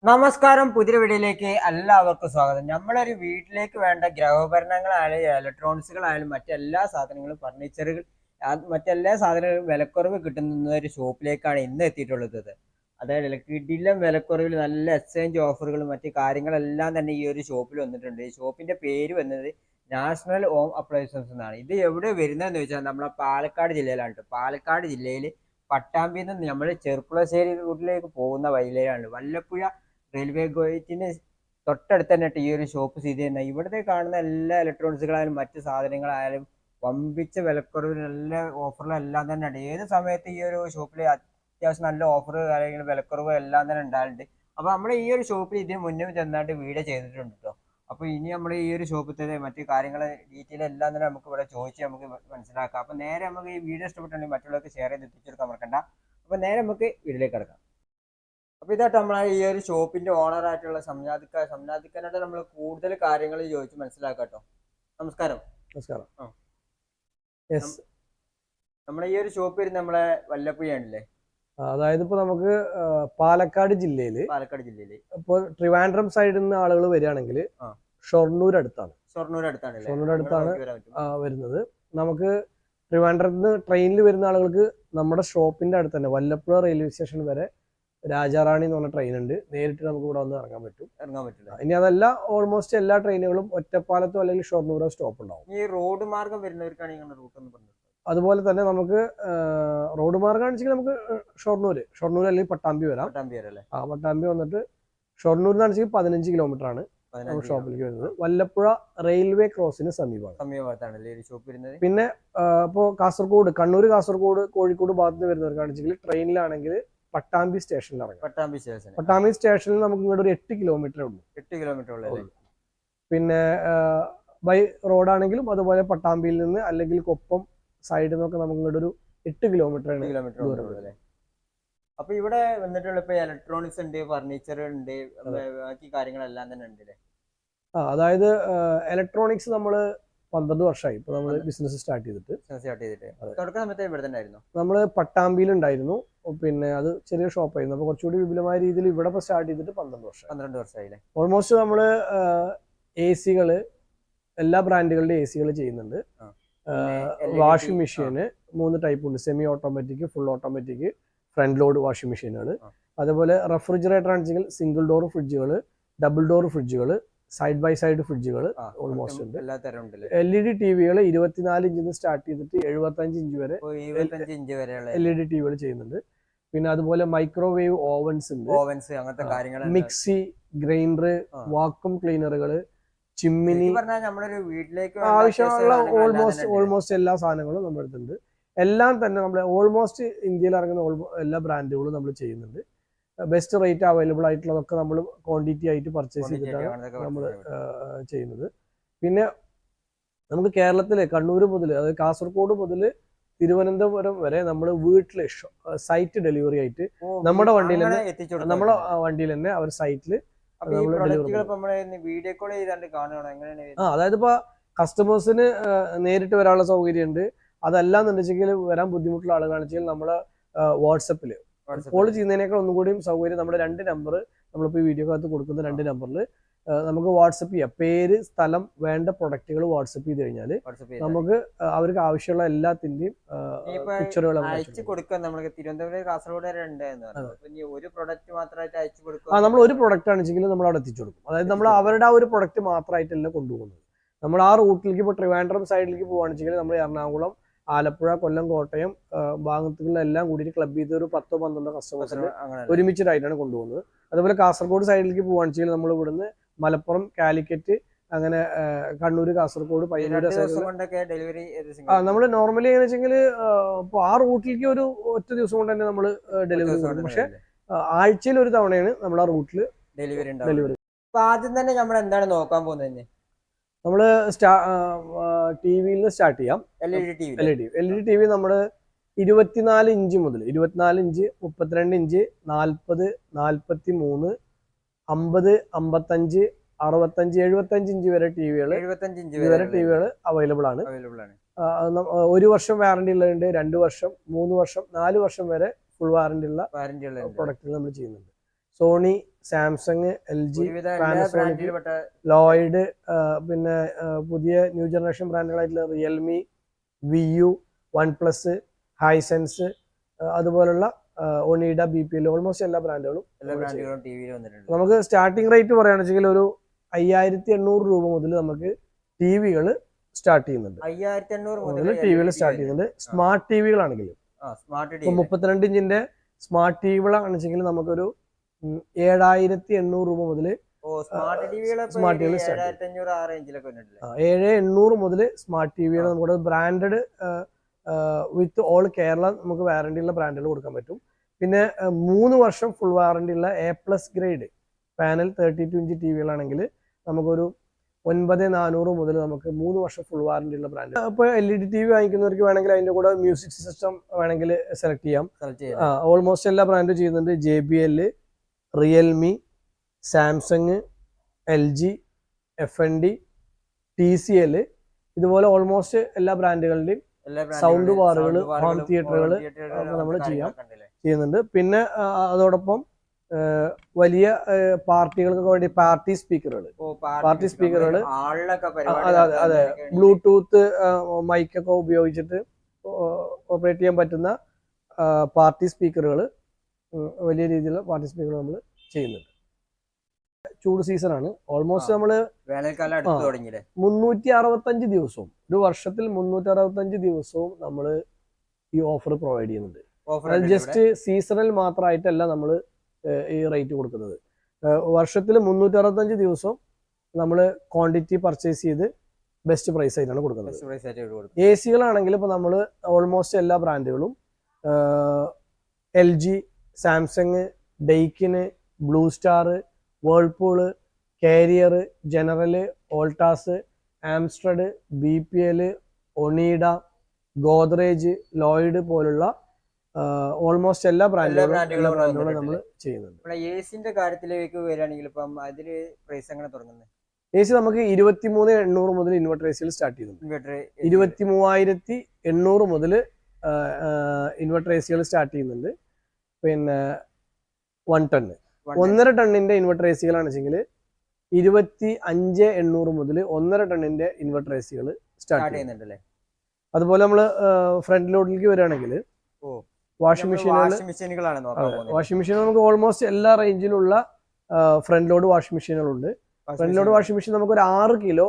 നമസ്കാരം. പുതിയ വീഡിയോയിലേക്ക് എല്ലാവർക്കും സ്വാഗതം. നമ്മളൊരു വീട്ടിലേക്ക് വേണ്ട ഗൃഹോപകരണങ്ങളായാലും ഇലക്ട്രോണിക്സുകളായാലും മറ്റെല്ലാ സാധനങ്ങളും ഫർണിച്ചറുകൾ മറ്റെല്ലാ സാധനങ്ങളും വിലക്കുറവ് കിട്ടുന്ന ഒരു ഷോപ്പിലേക്കാണ് ഇന്ന് എത്തിയിട്ടുള്ളത്. അതായത് കിടിലം വിലക്കുറവിൽ നല്ല എക്സ്ചേഞ്ച് ഓഫറുകളും മറ്റു കാര്യങ്ങളെല്ലാം തന്നെ ഈ ഒരു ഷോപ്പിൽ വന്നിട്ടുണ്ട്. ഈ ഷോപ്പിന്റെ പേര് വന്നത് നാഷണൽ ഹോം അപ്ലയൻസസ് എന്നാണ്. ഇത് എവിടെ വരുന്നതെന്ന് വെച്ചാൽ നമ്മളെ പാലക്കാട് ജില്ലയിലാണ് ട്ടോ. പാലക്കാട് ജില്ലയിൽ പട്ടാമ്പിയിൽ നിന്ന് നമ്മൾ ചെർപ്പുളശ്ശേരി റൂട്ടിലേക്ക് പോകുന്ന വഴിയിലാണ്. വല്ലപ്പുഴ റെയിൽവേ ഗേറ്റിന് തൊട്ടടുത്ത് തന്നെ ഈ ഒരു ഷോപ്പ് സ്ഥിതി ചെയ്യുന്നത്. ഇവിടുത്തെ കാണുന്ന എല്ലാ ഇലക്ട്രോണിക്സുകളായാലും മറ്റു സാധനങ്ങളായാലും വമ്പിച്ച വിലക്കുറവിൽ നല്ല ഓഫറിലെല്ലാം തന്നെ ഉണ്ട്. ഏത് സമയത്ത് ഈ ഒരു ഷോപ്പിൽ അത്യാവശ്യം നല്ല ഓഫർ കാര്യങ്ങൾ വിലക്കുറവ് എല്ലാം തന്നെ ഉണ്ടായിട്ടുണ്ട്. അപ്പൊ നമ്മൾ ഈ ഒരു ഷോപ്പിൽ ഇതിന് മുന്നേ ചെന്നായിട്ട് വീഡിയോ ചെയ്തിട്ടുണ്ട് കേട്ടോ. അപ്പൊ ഇനി നമ്മൾ ഈ ഒരു ഷോപ്പിൽ തന്നെ മറ്റു കാര്യങ്ങൾ ഡീറ്റെയിൽ എല്ലാം തന്നെ നമുക്ക് ഇവിടെ ചോദിച്ച് നമുക്ക് മനസ്സിലാക്കാം. അപ്പൊ നേരെ നമുക്ക് ഈ വീഡിയോ ഇഷ്ടപ്പെട്ടുണ്ടെങ്കിൽ മറ്റുള്ളവർക്ക് ഷെയർ ചെയ്ത് എത്തിച്ചെടുക്കാൻ മറക്കണ്ട. അപ്പൊ നേരെ നമുക്ക് വീഡിയോയിലേക്ക് കിടക്കാം. അപ്പൊ ഇതായിട്ട് നമ്മളെ ഈ ഒരു ഷോപ്പിന്റെ ഓണർ ആയിട്ടുള്ള സംനാദിക്കാനായിട്ട് നമ്മൾ കൂടുതൽ കാര്യങ്ങൾ ചോദിച്ച് മനസ്സിലാക്കാട്ടോ. നമസ്കാരം. നമസ്കാരം. നം- നമ്മളെ ഈ ഒരു ഷോപ്പ് വരുന്നത് നമ്മളെ വല്ലപ്പുഴയാണല്ലേ? അതായത് ഇപ്പൊ നമുക്ക് പാലക്കാട് ജില്ലയില് ഇപ്പൊ ട്രിവാൻഡ്രം സൈഡിൽ നിന്ന് ആളുകൾ വരികയാണെങ്കിൽ ഷൊർണൂർ അടുത്താണ് വരുന്നത്. നമുക്ക് ട്രിവാൻഡ്രത്ത് നിന്ന് ട്രെയിനിൽ വരുന്ന ആളുകൾക്ക് നമ്മുടെ ഷോപ്പിന്റെ അടുത്ത് തന്നെ വല്ലപ്പുഴ റെയിൽവേ സ്റ്റേഷൻ വരെ രാജാറാണി എന്ന് പറഞ്ഞ ട്രെയിൻ ഉണ്ട്. നേരിട്ട് നമുക്ക് ഇവിടെ വന്ന് ഇറങ്ങാൻ പറ്റില്ല. ഇനി അതല്ല, ഓൾമോസ്റ്റ് എല്ലാ ട്രെയിനുകളും ഒറ്റപ്പാലത്തോ അല്ലെങ്കിൽ ഷൊർണൂരോ സ്റ്റോപ്പ് ഉണ്ടാവും. ഈ റോഡ് മാർഗം വരുന്നവർക്കാണ് റൂട്ട് എന്ന് പറഞ്ഞത്. അതുപോലെ തന്നെ നമുക്ക് റോഡ് മാർഗം വെച്ചാൽ നമുക്ക് ഷൊർണൂർ അല്ലെങ്കിൽ പട്ടാമ്പി വരാം. പട്ടാമ്പി വന്നിട്ട് ഷൊർണൂരിൽ നിന്നാണെങ്കിൽ 15 കിലോമീറ്റർ ആണ് ഷോപ്പിലേക്ക് വരുന്നത്. വല്ലപ്പുഴ റെയിൽവേ ക്രോസിന് സമീപമാണ്. പിന്നെ ഇപ്പോ കാസർഗോഡ്, കണ്ണൂർ, കാസർഗോഡ്, കോഴിക്കോട് ഭാഗത്ത് വരുന്നവർക്കാണെങ്കിൽ ട്രെയിനിലാണെങ്കിൽ പട്ടാമ്പി സ്റ്റേഷനിൽ ഇറങ്ങാം. പട്ടാമ്പി സ്റ്റേഷനിൽ നമുക്ക് ഇങ്ങോട്ട് ഒരു 8 കിലോമീറ്റർ ഉള്ളൂ. പിന്നെ ബൈ റോഡാണെങ്കിലും അതുപോലെ പട്ടാമ്പിയിൽ നിന്ന് അല്ലെങ്കിൽ കൊപ്പം സൈഡിൽ നിന്നൊക്കെ നമുക്ക് ഇങ്ങോട്ട് ഒരു 8 കിലോമീറ്റർ. അപ്പൊ ഇവിടെ വന്നിട്ടുള്ള ഇപ്പൊ ഇലക്ട്രോണിക്സ് ഉണ്ട്, ഫർണിച്ചർ ഉണ്ട്, ബാക്കി കാര്യങ്ങളെല്ലാം തന്നെ ഉണ്ട്. അതായത് ഇലക്ട്രോണിക്സ് നമ്മള് 12 വർഷമായി ഇപ്പൊ നമ്മള് ബിസിനസ് സ്റ്റാർട്ട് ചെയ്തിട്ട്. തുടക്ക സമയത്ത് ഇവിടെ തന്നെ ആയിരുന്നു. നമ്മള് പട്ടാമ്പിയിൽ ഉണ്ടായിരുന്നു. പിന്നെ അത് ചെറിയ ഷോപ്പായിരുന്നു. അപ്പൊ കുറച്ചുകൂടി വിപുലമായ രീതിയിൽ ഇവിടെ ഇപ്പൊ സ്റ്റാർട്ട് ചെയ്തിട്ട് 12 വർഷമായില്ലേ. ഓൾമോസ്റ്റ് നമ്മള് AC-കള് എല്ലാ ബ്രാൻഡുകളുടെ AC-കൾ ചെയ്യുന്നുണ്ട്. വാഷിംഗ് മെഷീന് 3 ടൈപ്പ് ഉണ്ട്: semi automatic, full automatic, front load washing മെഷീനുകൾ. അതുപോലെ റെഫ്രിജറേറ്റർ ആണെങ്കിൽ സിംഗിൾ ഡോർ ഫ്രിഡ്ജുകൾ, ഡബിൾ ഡോർ ഫ്രിഡ്ജുകൾ, സൈഡ് ബൈ സൈഡ് ഫ്രിഡ്ജുകൾ ഓൾമോസ്റ്റ് ഉണ്ട്. LED ടിവികൾ 24 ഇഞ്ചിൽ നിന്ന് സ്റ്റാർട്ട് ചെയ്തിട്ട് 75 ഇഞ്ച് വരെ LED ടിവികൾ ചെയ്യുന്നുണ്ട്. പിന്നെ അതുപോലെ മൈക്രോവേവ് ഓവൻസ് ഉണ്ട്, മിക്സി, ഗ്രൈൻഡർ, വാക്വം ക്ലീനറുകൾ, ചിമ്മിനി, ആവശ്യമുള്ള ഓൾമോസ്റ്റ് എല്ലാ സാധനങ്ങളും നമ്മുടെ അടുത്തുണ്ട്. എല്ലാം തന്നെ നമ്മൾ ഓൾമോസ്റ്റ് ഇന്ത്യയിൽ ഇറങ്ങുന്ന എല്ലാ ബ്രാൻഡുകളും നമ്മൾ ചെയ്യുന്നുണ്ട്. ബെസ്റ്റ് റേറ്റ് അവൈലബിൾ ആയിട്ടുള്ളതൊക്കെ നമ്മൾ ക്വാണ്ടിറ്റി ആയിട്ട് പർച്ചേസ് ചെയ്തിട്ടാണ് നമ്മൾ ചെയ്യുന്നത്. പിന്നെ നമുക്ക് കേരളത്തിലെ കണ്ണൂർ മുതൽ, അതായത് കാസർഗോഡ് മുതൽ തിരുവനന്തപുരം വരെ നമ്മൾ വീട്ടിൽ സൈറ്റ് ഡെലിവറി ആയിട്ട് നമ്മുടെ വണ്ടിയിൽ തന്നെ അവർ സൈറ്റിൽ. അതായത് ഇപ്പൊ കസ്റ്റമേഴ്സിന് നേരിട്ട് വരാനുള്ള സൗകര്യം ഉണ്ട്. അതല്ലാന്നുണ്ടെങ്കിൽ വരാൻ ബുദ്ധിമുട്ടുള്ള ആളുകളാണെന്ന് വെച്ചാൽ നമ്മളെ വാട്സപ്പിൽ കോൾ ചെയ്യുന്നതിനേക്കാൾ ഒന്നും കൂടിയും സൗകര്യം നമ്മുടെ 2 നമ്പർ നമ്മളിപ്പോൾ ഈ വീഡിയോക്കകത്ത് കൊടുക്കുന്ന 2 നമ്പറിൽ നമുക്ക് വാട്സപ്പ് ചെയ്യാം. പേര്, സ്ഥലം, വേണ്ട പ്രൊഡക്റ്റുകൾ വാട്സപ്പ് ചെയ്ത് കഴിഞ്ഞാൽ നമുക്ക് അവർക്ക് ആവശ്യമുള്ള എല്ലാത്തിന്റെയും പിക്ചറുകൾ നമ്മൾ ഒരു പ്രൊഡക്റ്റ് ആണെങ്കിലും നമ്മൾ അവിടെ എത്തിച്ചു കൊടുക്കും. അതായത് നമ്മൾ അവരുടെ ആ ഒരു പ്രൊഡക്റ്റ് മാത്രമായിട്ടല്ല കൊണ്ടുപോകുന്നത്. നമ്മൾ ആ റൂട്ടിലേക്ക് ഇപ്പോൾ ട്രിവാൻഡ്രം സൈഡിലേക്ക് പോകുകയാണെന്നുവെച്ചാൽ നമ്മൾ എറണാകുളം, ആലപ്പുഴ, കൊല്ലം, കോട്ടയം ഭാഗത്തുകളെല്ലാം കൂടി ക്ലബ് ചെയ്ത് ഒരു 10-12 കസ്റ്റമേഴ്സിന് ഒരുമിച്ചിട്ടായിട്ടാണ് കൊണ്ടുപോകുന്നത്. അതുപോലെ കാസർഗോഡ് സൈഡിലേക്ക് പോകുകയാണെന്നുവെച്ചാൽ നമ്മൾ ഇവിടുന്ന് മലപ്പുറം, കാലിക്കറ്റ്, അങ്ങനെ കണ്ണൂർ, കാസർഗോഡ്, പയ്യന്നൂർ നമ്മൾ നോർമലി എങ്ങനെ വെച്ചെങ്കിൽ ഇപ്പോൾ ആ റൂട്ടിലേക്ക് ഒരു ഒറ്റ ദിവസം കൊണ്ട് തന്നെ നമ്മൾ ഡെലിവറി കൊടുക്കും. പക്ഷെ ആഴ്ചയിൽ ഒരു തവണയാണ് നമ്മൾ ആ റൂട്ടിൽ ഡെലിവറി. ആദ്യം തന്നെ നമ്മൾ എന്താണ് നോക്കാൻ പോകുന്നത്? നമ്മള് ടിവിയിൽ നിന്ന് സ്റ്റാർട്ട് ചെയ്യാം. LED TV നമ്മൾ 24 ഇഞ്ച് മുതൽ 32 ഇഞ്ച്, 32 ഇഞ്ച്, 40, 43, 50, 55, 65, 75 ഇഞ്ച് വരെ ടിവികൾ അവൈലബിൾ ആണ്. 1 വർഷം വാറണ്ടി ഉള്ളതുണ്ട്, 2 വർഷം, 3 വർഷം, 4 വർഷം വരെ ഫുൾ വാറണ്ടി ഉള്ള പ്രൊഡക്റ്റുകൾ നമ്മൾ ചെയ്യുന്നുണ്ട്. സോണി, സാംസങ്, LG, ഒരുവിധം എല്ലാ പാനസോണിക്, ബ്രാൻഡിൽപ്പെട്ട ലോയിഡ്, പിന്നെ പുതിയ ന്യൂ ജനറേഷൻ ബ്രാൻഡുകളായിട്ടുള്ള റിയൽമി, വിയു, വൺപ്ലസ്, ഹൈസെൻസ്, അതുപോലുള്ള ഒണീഡ, BPL ഓൾമോസ്റ്റ് എല്ലാ ബ്രാൻഡുകളും ടിവിയിൽ വന്നിട്ടുണ്ട്. നമുക്ക് സ്റ്റാർട്ടിംഗ് റേറ്റ് പറയുകയാണെന്ന് വെച്ചെങ്കിൽ ഒരു 5800 രൂപ മുതൽ നമുക്ക് ടിവികൾ സ്റ്റാർട്ട് ചെയ്യുന്നുണ്ട്. 5800 മുതൽ ടിവികൾ സ്റ്റാർട്ട് ചെയ്യുന്നുണ്ട്. സ്മാർട്ട് ടിവികളാണെങ്കിൽ 32 ഇഞ്ചിന്റെ സ്മാർട്ട് ടിവികളാണെന്ന് വെച്ചെങ്കിൽ നമുക്കൊരു 7800 രൂപ മുതൽ സ്മാർട്ട് ടിവികൾ 7800 മുതൽ സ്മാർട്ട് ടിവികൾ നമുക്ക് ബ്രാൻഡഡ് വിത്ത് ഓൾ കേരള നമുക്ക് വാറണ്ടി ഉള്ള ബ്രാൻഡുകൾ കൊടുക്കാൻ പറ്റും. പിന്നെ 3 വർഷം ഫുൾ വാറണ്ടി ഉള്ള A+ ഗ്രേഡ് പാനൽ 32 ഇഞ്ച് ടിവികളാണെങ്കിൽ നമുക്കൊരു 9400 മുതൽ നമുക്ക് 3 വർഷം ഫുൾ വാറണ്ടി ഉള്ള ബ്രാൻഡ്. ഇപ്പോൾ LED TV വാങ്ങിക്കുന്നവർക്ക് വേണമെങ്കിൽ അതിന്റെ കൂടെ മ്യൂസിക് സിസ്റ്റം വേണമെങ്കിൽ സെലക്ട് ചെയ്യാം. ഓൾമോസ്റ്റ് എല്ലാ ബ്രാൻഡും ചെയ്യുന്നുണ്ട്. JBL, Realme, Samsung, LG, FND, TCL, ഇതുപോലെ ഓൾമോസ്റ്റ് എല്ലാ ബ്രാൻഡുകളുടെയും സൗണ്ട് ബാറുകൾ, ഹോം തിയേറ്ററുകൾ നമ്മൾ ചെയ്യുന്നുണ്ട്. പിന്നെ അതോടൊപ്പം വലിയ പാർട്ടികൾക്കൊക്കെ വേണ്ടി പാർട്ടി സ്പീക്കറുകൾ, അതെ, ബ്ലൂടൂത്ത് മൈക്കൊക്കെ ഉപയോഗിച്ചിട്ട് ഓപ്പറേറ്റ് ചെയ്യാൻ പറ്റുന്ന പാർട്ടി സ്പീക്കറുകൾ, വലിയ രീതിയിലുള്ള പാർട്ടി സ്പീക്കറുകൾ നമ്മൾ ചെയ്യുന്നുണ്ട്. ചൂട് സീസണാണ്. ഓൾമോസ്റ്റ് നമ്മള് 365 ദിവസവും, ഒരു വർഷത്തിൽ 365 ദിവസവും നമ്മൾ ഈ ഓഫർ പ്രൊവൈഡ് ചെയ്യുന്നുണ്ട്. ജസ്റ്റ് സീസണൽ മാത്രമായിട്ടല്ല നമ്മൾ ഈ റേറ്റ് കൊടുക്കുന്നത്. വർഷത്തിൽ 365 ദിവസവും നമ്മൾ ക്വാണ്ടിറ്റി പർച്ചേസ് ചെയ്ത് ബെസ്റ്റ് പ്രൈസ് ആയിട്ടാണ് കൊടുക്കുന്നത്. AC-കളാണെങ്കിൽ ഇപ്പോൾ നമ്മൾ ഓൾമോസ്റ്റ് എല്ലാ ബ്രാൻഡുകളും LG, Samsung, Daikin, Blue Star, Whirlpool, Carrier, General, Voltas, Amstrad, BPL, Onida, Godrej, Lloyd പോലുള്ള ഓൾമോസ്റ്റ് എല്ലാ ബ്രാൻഡുകളും നമ്മൾ ചെയ്യുന്നുണ്ട്. AC കാര്യത്തിലേക്ക് വരികയാണെങ്കിൽ ഇപ്പം അതില് പ്രൈസ് എങ്ങനെ തുടങ്ങുന്നത്? AC നമുക്ക് 23,800 മുതൽ ഇൻവെർട്ടർ ACകൾ സ്റ്റാർട്ട് ചെയ്യുന്നുണ്ട്. 23,800 മുതൽ ഇൻവെർട്ടർ ACകൾ സ്റ്റാർട്ട് ചെയ്യുന്നുണ്ട്. പിന്നെ 1 ടൺ 1.5 ടണ്ണിന്റെ ഇൻവെർട്ടർ ACകളാണ് വെച്ചെങ്കിൽ 25,800 മുതൽ 1.5 ടണ്ണിന്റെ ഇൻവെർട്ടർ ACകൾ സ്റ്റാർട്ട് ചെയ്യുന്നുണ്ടല്ലേ. അതുപോലെ നമ്മൾ ഫ്രണ്ട് ലോഡിലേക്ക് വരികയാണെങ്കിൽ വാഷിംഗ് മെഷീൻ നമുക്ക് ഓൾമോസ്റ്റ് എല്ലാ റേഞ്ചിലുള്ള ഫ്രണ്ട് ലോഡ് വാഷിംഗ് മെഷീനുകളുണ്ട്. ഫ്രണ്ട് ലോഡ് വാഷിംഗ് മെഷീൻ നമുക്ക് ഒരു 6 കിലോ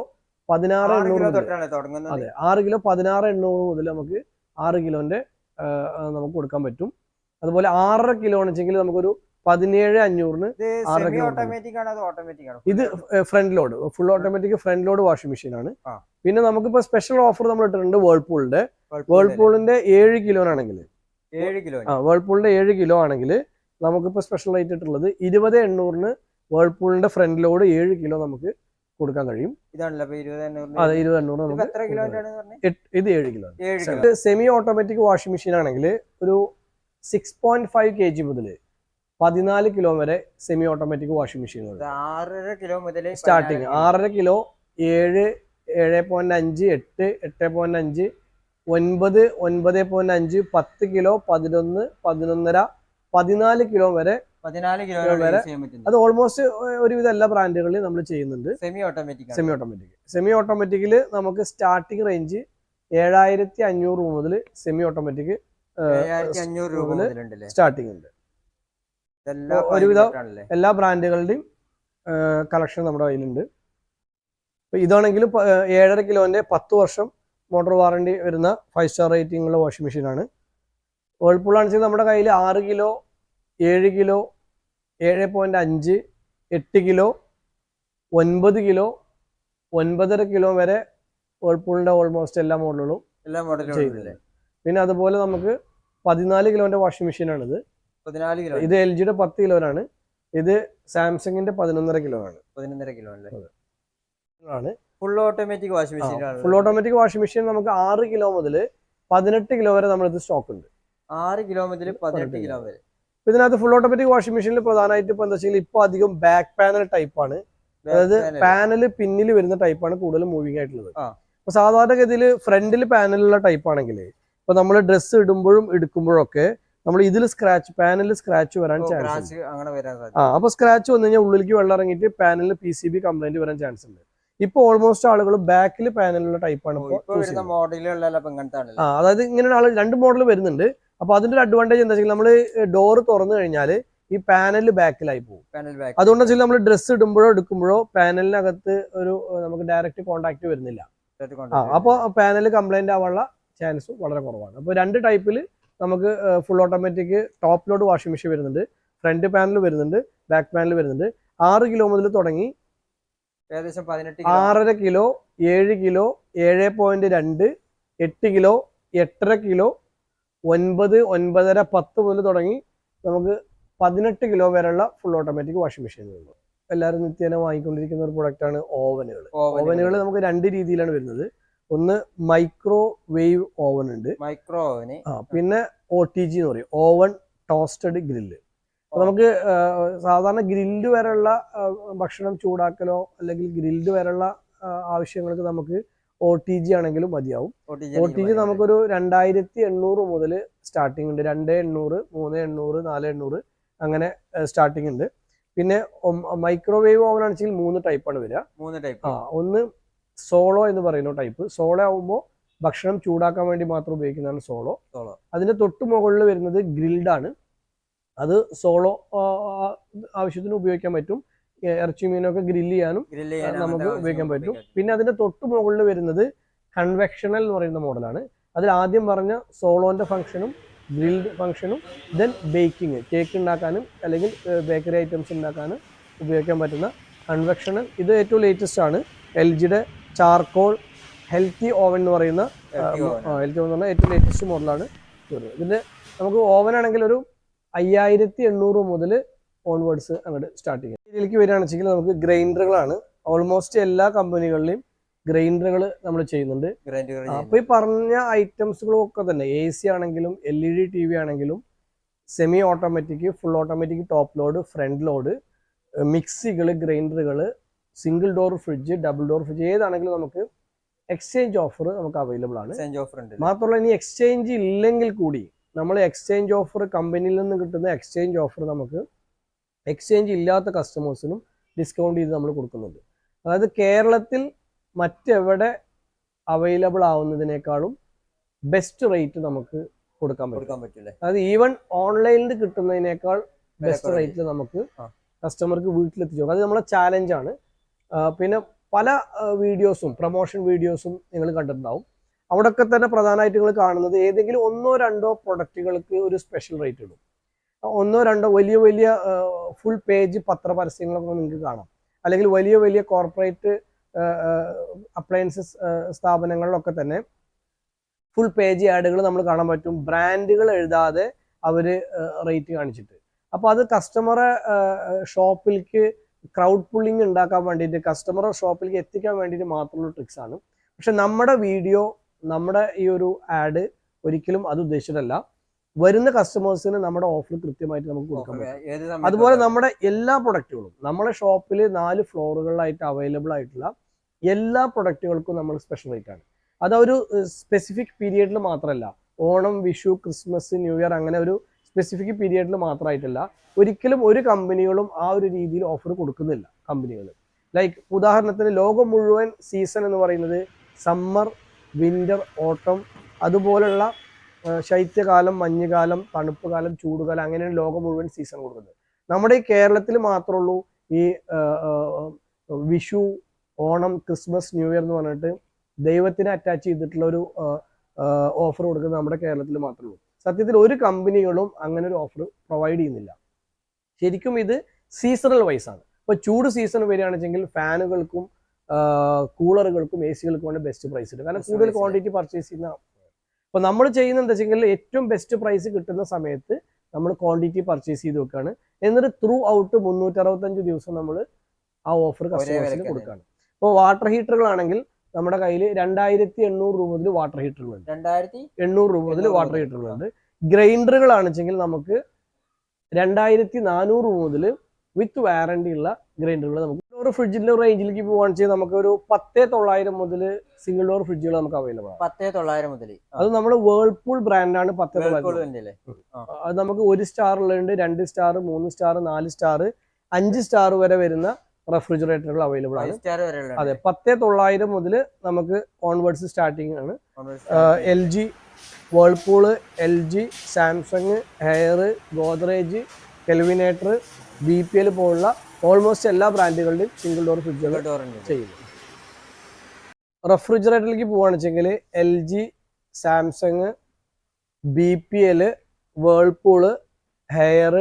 16,800, അതെ, 6 കിലോ 16,800 മുതൽ നമുക്ക് 6 കിലോന്റെ നമുക്ക് കൊടുക്കാൻ പറ്റും. അതുപോലെ 6.5 കിലോ വെച്ചെങ്കിൽ നമുക്കൊരു 17,500 ഇത് front load full automatic front load washing machine ആണ്. പിന്നെ നമുക്കിപ്പോ സ്പെഷ്യൽ ഓഫർ നമ്മൾ ഇട്ടിട്ടുണ്ട് വേൾപൂളിന്റെ 7 കിലോനാണെങ്കിൽ, വേൾപൂളിന്റെ 7 കിലോ ആണെങ്കിൽ നമുക്കിപ്പോ സ്പെഷ്യൽ റേറ്റ് ഇട്ടുള്ളത് 20,800 വേൾപൂളിന്റെ ഫ്രണ്ട് ലോഡ് 7 കിലോ നമുക്ക് കൊടുക്കാൻ കഴിയും. അതെ, 20,800 നമുക്ക്. ഇത് 7 kilo. Semi automatic washing machine ആണെങ്കിൽ ഒരു 6.5 kg മുതൽ 14 കിലോ വരെ സെമി ഓട്ടോമാറ്റിക് വാഷിംഗ് മെഷീനുകൾ. 6.5 കിലോ മുതൽ സ്റ്റാർട്ടിങ് 6.5 കിലോ 7, 7.5, 8, 8.5, 9, 9.5, 10 കിലോ, 11, 11.5, 14 കിലോ വരെ. അത് ഓൾമോസ്റ്റ് ഒരുവിധം എല്ലാ ബ്രാൻഡുകളിലും നമ്മൾ ചെയ്യുന്നുണ്ട്. സെമി ഓട്ടോമാറ്റിക്കിൽ നമുക്ക് സ്റ്റാർട്ടിംഗ് റേഞ്ച് 7,500 രൂപ മുതൽ സെമി ഓട്ടോമാറ്റിക് സ്റ്റാർട്ടിംഗ് ഉണ്ട്. ഒരുവിധം എല്ലാ ബ്രാൻഡുകളുടെയും കളക്ഷൻ നമ്മുടെ കയ്യിലുണ്ട്. ഇതാണെങ്കിൽ 7.5 കിലോന്റെ 10 വർഷം മോട്ടോർ വാറണ്ടി വരുന്ന 5 സ്റ്റാർ റേറ്റിംഗ് ഉള്ള വാഷിംഗ് മെഷീനാണ്. വേൾപൂൾ ആണെന്ന് നമ്മുടെ കയ്യിൽ 6 kilo 7 kilo 7.5, 8 kilo 9 kilo 9.5 kilo വരെ വേൾപൂളിന്റെ ഓൾമോസ്റ്റ് എല്ലാ മോഡലുകളും ചെയ്യുന്നില്ല. പിന്നെ അതുപോലെ നമുക്ക് 14 കിലോന്റെ വാഷിംഗ് മെഷീനാണിത്. ഇത് LGയുടെ 10 കിലോനാണ്. ഇത് സാംസങ്ങിന്റെ 11.5 കിലോ ആണ്. 11.5 കിലോ ആണ് full automatic washing machine. Full automatic washing machine നമുക്ക് 6 കിലോ മുതൽ 18 കിലോ വരെ നമ്മളിത് സ്റ്റോക്ക് ഉണ്ട്. 6 കിലോ മുതൽ 18 കിലോ വരെ. ഇതിനകത്ത് ഫുൾ ഓട്ടോമാറ്റിക് വാഷിംഗ് മെഷീനിൽ പ്രധാനമായിട്ട് ഇപ്പൊ എന്താ വെച്ചാൽ ഇപ്പൊ അധികം ബാക്ക് പാനൽ ടൈപ്പാണ്. അതായത് പാനല് പിന്നിൽ വരുന്ന ടൈപ്പാണ് കൂടുതൽ മൂവിങ് ആയിട്ടുള്ളത്. അപ്പൊ സാധാരണഗതിയിൽ ഫ്രണ്ടിൽ പാനലുള്ള ടൈപ്പ് ആണെങ്കിൽ ഇപ്പൊ നമ്മൾ ഡ്രസ്സ് ഇടുമ്പോഴും എടുക്കുമ്പോഴൊക്കെ നമ്മൾ ഇതിൽ സ്ക്രാച്ച് പാനലിൽ സ്ക്രാച്ച് വരാൻ ചാൻസ് ഉണ്ട്. അങ്ങനെ വരാൻ അപ്പൊ സ്ക്രാച്ച് വന്നു കഴിഞ്ഞാൽ ഉള്ളിലേക്ക് വെള്ളം ഇറങ്ങിയിട്ട് പാനലിൽ PCB കംപ്ലൈന്റ് വരാൻ ചാൻസ് ഉണ്ട്. ഇപ്പൊ ഓൾമോസ്റ്റ് ആളുകൾ ബാക്കിൽ പാനലുള്ള ടൈപ്പാണ് അതായത് ഇങ്ങനെ ആൾ 2 മോഡൽ വരുന്നുണ്ട്. അപ്പൊ അതിന്റെ ഒരു അഡ്വാൻറ്റേജ് എന്താ വെച്ചാൽ നമ്മൾ ഡോർ തുറന്നു കഴിഞ്ഞാൽ ഈ പാനൽ ബാക്കിലായി പോകും. അതുകൊണ്ട് വെച്ചാൽ നമ്മൾ ഡ്രസ്സ് ഇടുമ്പോഴോ എടുക്കുമ്പോഴോ പാനലിനകത്ത് ഒരു നമുക്ക് ഡയറക്റ്റ് കോൺടാക്ട് വരുന്നില്ല. അപ്പോൾ പാനൽ കംപ്ലൈന്റ് ആവാനുള്ള ചാൻസ് വളരെ കുറവാണ്. അപ്പോൾ 2 ടൈപ്പിൽ നമുക്ക് full automatic top load washing machine വരുന്നുണ്ട്. ഫ്രണ്ട് പാനൽ വരുന്നുണ്ട്, ബാക്ക് പാനൽ വരുന്നുണ്ട്. 6 കിലോ മുതൽ തുടങ്ങി ഏകദേശം 6.5 കിലോ, 7 കിലോ, 7.2, 8 കിലോ, 8.5 കിലോ, 9, 9.5, 10 മുതൽ തുടങ്ങി നമുക്ക് 18 കിലോ വരെയുള്ള ഫുൾ ഓട്ടോമാറ്റിക് വാഷിംഗ് മെഷീനുകൾ. എല്ലാവരും നിത്യേന വാങ്ങിക്കൊണ്ടിരിക്കുന്ന ഒരു പ്രൊഡക്റ്റാണ് ഓവനുകൾ. ഓവനുകൾ നമുക്ക് 2 രീതിയിലാണ് വരുന്നത്. ഒന്ന് മൈക്രോ വേവ് ഓവൻ ഉണ്ട്, മൈക്രോ ഓവന്. പിന്നെ OTG എന്ന് പറയും, ഓവൻ ടോസ്റ്റഡ് ഗ്രില്ല്. അപ്പൊ നമുക്ക് സാധാരണ ഗ്രില്ല് വരെയുള്ള ഭക്ഷണം ചൂടാക്കലോ അല്ലെങ്കിൽ ഗ്രില്ല് വരെയുള്ള ആവശ്യങ്ങൾക്ക് നമുക്ക് OTG ആണെങ്കിലും മതിയാവും. OTG നമുക്കൊരു 2800 മുതൽ സ്റ്റാർട്ടിംഗ് ഉണ്ട്. 2800, 3800, 4800 അങ്ങനെ സ്റ്റാർട്ടിംഗ് ഉണ്ട്. പിന്നെ മൈക്രോവേവ് ഓവൻ ആണെന്നുവെച്ചാൽ 3 ടൈപ്പാണ് വരിക. 3 ടൈപ്പ്. ഒന്ന് സോളോ എന്ന് പറയുന്ന ടൈപ്പ്. സോളോ ആവുമ്പോൾ ഭക്ഷണം ചൂടാക്കാൻ വേണ്ടി മാത്രം ഉപയോഗിക്കുന്നതാണ് സോളോ. അതിന്റെ തൊട്ട് മുകളിൽ വരുന്നത് ഗ്രിൽഡ് ആണ്. അത് സോളോ ആവശ്യത്തിന് ഉപയോഗിക്കാൻ പറ്റും. ഇറച്ചി മീനൊക്കെ ഗ്രില്ല് ചെയ്യാനും നമുക്ക് ഉപയോഗിക്കാൻ പറ്റും. പിന്നെ അതിന്റെ തൊട്ട് മുകളിൽ വരുന്നത് കൺവെക്ഷണൽ എന്ന് പറയുന്ന മോഡലാണ്. അതിൽ ആദ്യം പറഞ്ഞ സോളോന്റെ ഫംഗ്ഷനും ഗ്രിൽഡ് ഫംഗ്ഷനും ദെൻ ബേക്കിംഗ്, കേക്ക് ഉണ്ടാക്കാനും അല്ലെങ്കിൽ ബേക്കറി ഐറ്റംസ് ഉണ്ടാക്കാനും ഉപയോഗിക്കാൻ പറ്റുന്ന കൺവെക്ഷണൽ. ഇത് ഏറ്റവും ലേറ്റസ്റ്റ് ആണ്. LGയുടെ ചാർക്കോൾ ഹെൽത്തി ഓവൻ എന്ന് പറയുന്ന ഹെൽത്തി ഓവൻ എന്ന് പറഞ്ഞാൽ ഏറ്റവും ലേറ്റസ്റ്റ് മോഡലാണ്. ഇതിന്റെ നമുക്ക് ഓവൻ ആണെങ്കിൽ ഒരു 5800 മുതൽ ഓൺവേർഡ്സ് അങ്ങോട്ട് സ്റ്റാർട്ട് ചെയ്യാം. ഇതിലേക്ക് വരികയാണെന്ന് വെച്ചെങ്കിൽ നമുക്ക് ഗ്രൈൻഡറുകളാണ്. ഓൾമോസ്റ്റ് എല്ലാ കമ്പനികളിലെയും ഗ്രൈൻഡറുകൾ നമ്മൾ ചെയ്യുന്നുണ്ട്. അപ്പൊ ഈ പറഞ്ഞ ഐറ്റംസുകളും ഒക്കെ തന്നെ AC ആണെങ്കിലും LED TV ആണെങ്കിലും semi automatic, full automatic, top load, front load, മിക്സികൾ, ഗ്രൈൻഡറുകൾ, single door fridge, double door fridge ഏതാണെങ്കിലും നമുക്ക് എക്സ്ചേഞ്ച് ഓഫർ നമുക്ക് അവൈലബിൾ ആണ്. മാത്രമല്ല ഇനി എക്സ്ചേഞ്ച് ഇല്ലെങ്കിൽ കൂടി നമ്മൾ എക്സ്ചേഞ്ച് ഓഫർ കമ്പനിയിൽ നിന്ന് കിട്ടുന്ന എക്സ്ചേഞ്ച് ഓഫർ നമുക്ക് എക്സ്ചേഞ്ച് ഇല്ലാത്ത കസ്റ്റമേഴ്സിനും ഡിസ്കൗണ്ട് ചെയ്ത് നമ്മൾ കൊടുക്കുന്നുണ്ട്. അതായത് കേരളത്തിൽ മറ്റെവിടെ അവൈലബിൾ ആവുന്നതിനേക്കാളും ബെസ്റ്റ് റേറ്റ് നമുക്ക് കൊടുക്കാൻ പറ്റില്ല. അതായത് ഈവൻ ഓൺലൈനിൽ കിട്ടുന്നതിനേക്കാൾ ബെസ്റ്റ് റേറ്റിൽ നമുക്ക് കസ്റ്റമർക്ക് വീട്ടിലെത്തിച്ചു കൊടുക്കാം. അത് നമ്മളെ ചാലഞ്ചാണ്. പിന്നെ പല വീഡിയോസും പ്രൊമോഷൻ വീഡിയോസും നിങ്ങൾ കണ്ടിട്ടുണ്ടാവും. അവിടെയൊക്കെ തന്നെ പ്രധാനമായിട്ട് നിങ്ങൾ കാണുന്നത് ഏതെങ്കിലും 1-2 പ്രൊഡക്റ്റുകൾക്ക് ഒരു സ്പെഷ്യൽ റേറ്റ് ഇടും. 1-2 വലിയ വലിയ ഫുൾ പേജ് പത്രപരസ്യങ്ങളൊക്കെ നിങ്ങൾക്ക് കാണാം. അല്ലെങ്കിൽ വലിയ വലിയ കോർപ്പറേറ്റ് അപ്ലയൻസസ് സ്ഥാപനങ്ങളിലൊക്കെ തന്നെ ഫുൾ പേജ് ആഡുകൾ നമ്മൾ കാണാൻ പറ്റും. ബ്രാൻഡുകൾ എഴുതാതെ അവർ റേറ്റ് കാണിച്ചിട്ട്. അപ്പോൾ അത് കസ്റ്റമറെ ഷോപ്പിലേക്ക് ക്രൗഡ് പുള്ളിങ് ഉണ്ടാക്കാൻ വേണ്ടിയിട്ട്, കസ്റ്റമറെ ഷോപ്പിലേക്ക് എത്തിക്കാൻ വേണ്ടിയിട്ട് മാത്രമുള്ള ട്രിക്സ് ആണ്. പക്ഷെ നമ്മുടെ വീഡിയോ, നമ്മുടെ ഈ ഒരു ആഡ് ഒരിക്കലും അത് ഉദ്ദേശിച്ചിട്ടല്ല. വരുന്ന കസ്റ്റമേഴ്സിന് നമ്മുടെ ഓഫർ കൃത്യമായിട്ട് നമുക്ക് കൊടുക്കാൻ പറ്റും. അതുപോലെ നമ്മുടെ എല്ലാ പ്രൊഡക്റ്റുകളും നമ്മുടെ ഷോപ്പിൽ 4 ഫ്ലോറുകളിലായിട്ട് അവൈലബിൾ ആയിട്ടുള്ള എല്ലാ പ്രൊഡക്റ്റുകൾക്കും നമ്മൾ സ്പെഷ്യൽ റേറ്റ് ആണ്. അതൊരു സ്പെസിഫിക് പീരിയഡിൽ മാത്രമല്ല. Onam, Vishu, Christmas, new year അങ്ങനെ ഒരു സ്പെസിഫിക് പീരിയഡിൽ മാത്രമായിട്ടല്ല. ഒരിക്കലും ഒരു കമ്പനികളും ആ ഒരു രീതിയിൽ ഓഫർ കൊടുക്കുന്നില്ല. കമ്പനികൾ ലൈക്ക് ഉദാഹരണത്തിന് ലോകം മുഴുവൻ സീസൺ എന്ന് പറയുന്നത് സമ്മർ, വിന്റർ, ഓട്ടം, അതുപോലുള്ള ശൈത്യകാലം, മഞ്ഞുകാലം, തണുപ്പ് കാലം, ചൂടുകാലം, അങ്ങനെയാണ് ലോകം മുഴുവൻ സീസൺ കൊടുക്കുന്നത്. നമ്മുടെ ഈ കേരളത്തിൽ മാത്രമേ ഉള്ളൂ ഈ Vishu, Onam, Christmas, new year എന്ന് പറഞ്ഞിട്ട് ദൈവത്തിനെ അറ്റാച്ച് ചെയ്തിട്ടുള്ള ഒരു ഓഫർ കൊടുക്കുന്നത് നമ്മുടെ കേരളത്തിൽ മാത്രമേ ഉള്ളൂ. സത്യത്തിൽ ഒരു കമ്പനികളും അങ്ങനെ ഒരു ഓഫർ പ്രൊവൈഡ് ചെയ്യുന്നില്ല. ശരിക്കും ഇത് സീസണൽ വൈസ് ആണ്. ഇപ്പോൾ ചൂട് സീസൺ വരികയാണെന്നുവെച്ചെങ്കിൽ ഫാനുകൾക്കും കൂളറുകൾക്കും AC-കൾക്കുമാണ് ബെസ്റ്റ് പ്രൈസ് ഉണ്ട്. കാരണം കൂടുതൽ ക്വാണ്ടിറ്റി പർച്ചേസ് ചെയ്യുന്ന. അപ്പോൾ നമ്മൾ ചെയ്യുന്നത് എന്താ വെച്ചെങ്കിൽ ഏറ്റവും ബെസ്റ്റ് പ്രൈസ് കിട്ടുന്ന സമയത്ത് നമ്മൾ ക്വാണ്ടിറ്റി പർച്ചേസ് ചെയ്ത് വെക്കുകയാണ്. എന്നിട്ട് ത്രൂ ഔട്ട് 365 ദിവസം നമ്മൾ ആ ഓഫർ കസ്റ്റമേഴ്സിന് കൊടുക്കുകയാണ്. ഇപ്പോൾ വാട്ടർ ഹീറ്ററുകളാണെങ്കിൽ നമ്മുടെ കയ്യിൽ 2800 രൂപ മുതൽ വാട്ടർ ഹീറ്ററുകളുണ്ട്. 2800 രൂപ മുതൽ വാട്ടർ ഹീറ്ററുകളുണ്ട്. ഗ്രൈൻഡറുകളാണെന്നുവെച്ചെങ്കിൽ നമുക്ക് 2400 രൂപ മുതൽ വിത്ത് വാറണ്ടി ഉള്ള ഗ്രൈൻഡറുകൾ നമുക്ക് ഡോർ ഫ്രിഡ്ജിന്റെ റേഞ്ചിലേക്ക് പോവാണെന്ന് വെച്ചാൽ നമുക്ക് ഒരു 10,900 മുതൽ സിംഗിൾ ഡോർ ഫ്രിഡ്ജുകൾ നമുക്ക് അവൈലബിൾ ആണ്. 10,900 മുതൽ. അത് നമ്മൾ വേൾപൂൾ ബ്രാൻഡാണ് 10,900. അത് നമുക്ക് 1 സ്റ്റാർ ഉള്ളുണ്ട്, 2 സ്റ്റാർ, 3 സ്റ്റാർ, 4 സ്റ്റാർ, 5 സ്റ്റാർ വരെ വരുന്ന റെഫ്രിജറേറ്ററുകൾ അവൈലബിൾ ആണ്. അതെ, 10,900 മുതൽ നമുക്ക് ഓൺവേർഡ്സ് സ്റ്റാർട്ടിങ് ആണ്. LG, Whirlpool, LG, Samsung, Haier, Godrej, Kelvinator, BPL പോലുള്ള ഓൾമോസ്റ്റ് എല്ലാ ബ്രാൻഡുകളുടെയും സിംഗിൾ ഡോർ ഫ്രിഡ്ജുകൾ ചെയ്യുന്നു. റെഫ്രിജറേറ്ററിലേക്ക് പോവുകയാണെന്ന് വെച്ചെങ്കിൽ LG, Samsung, BPL, Whirlpool, hair,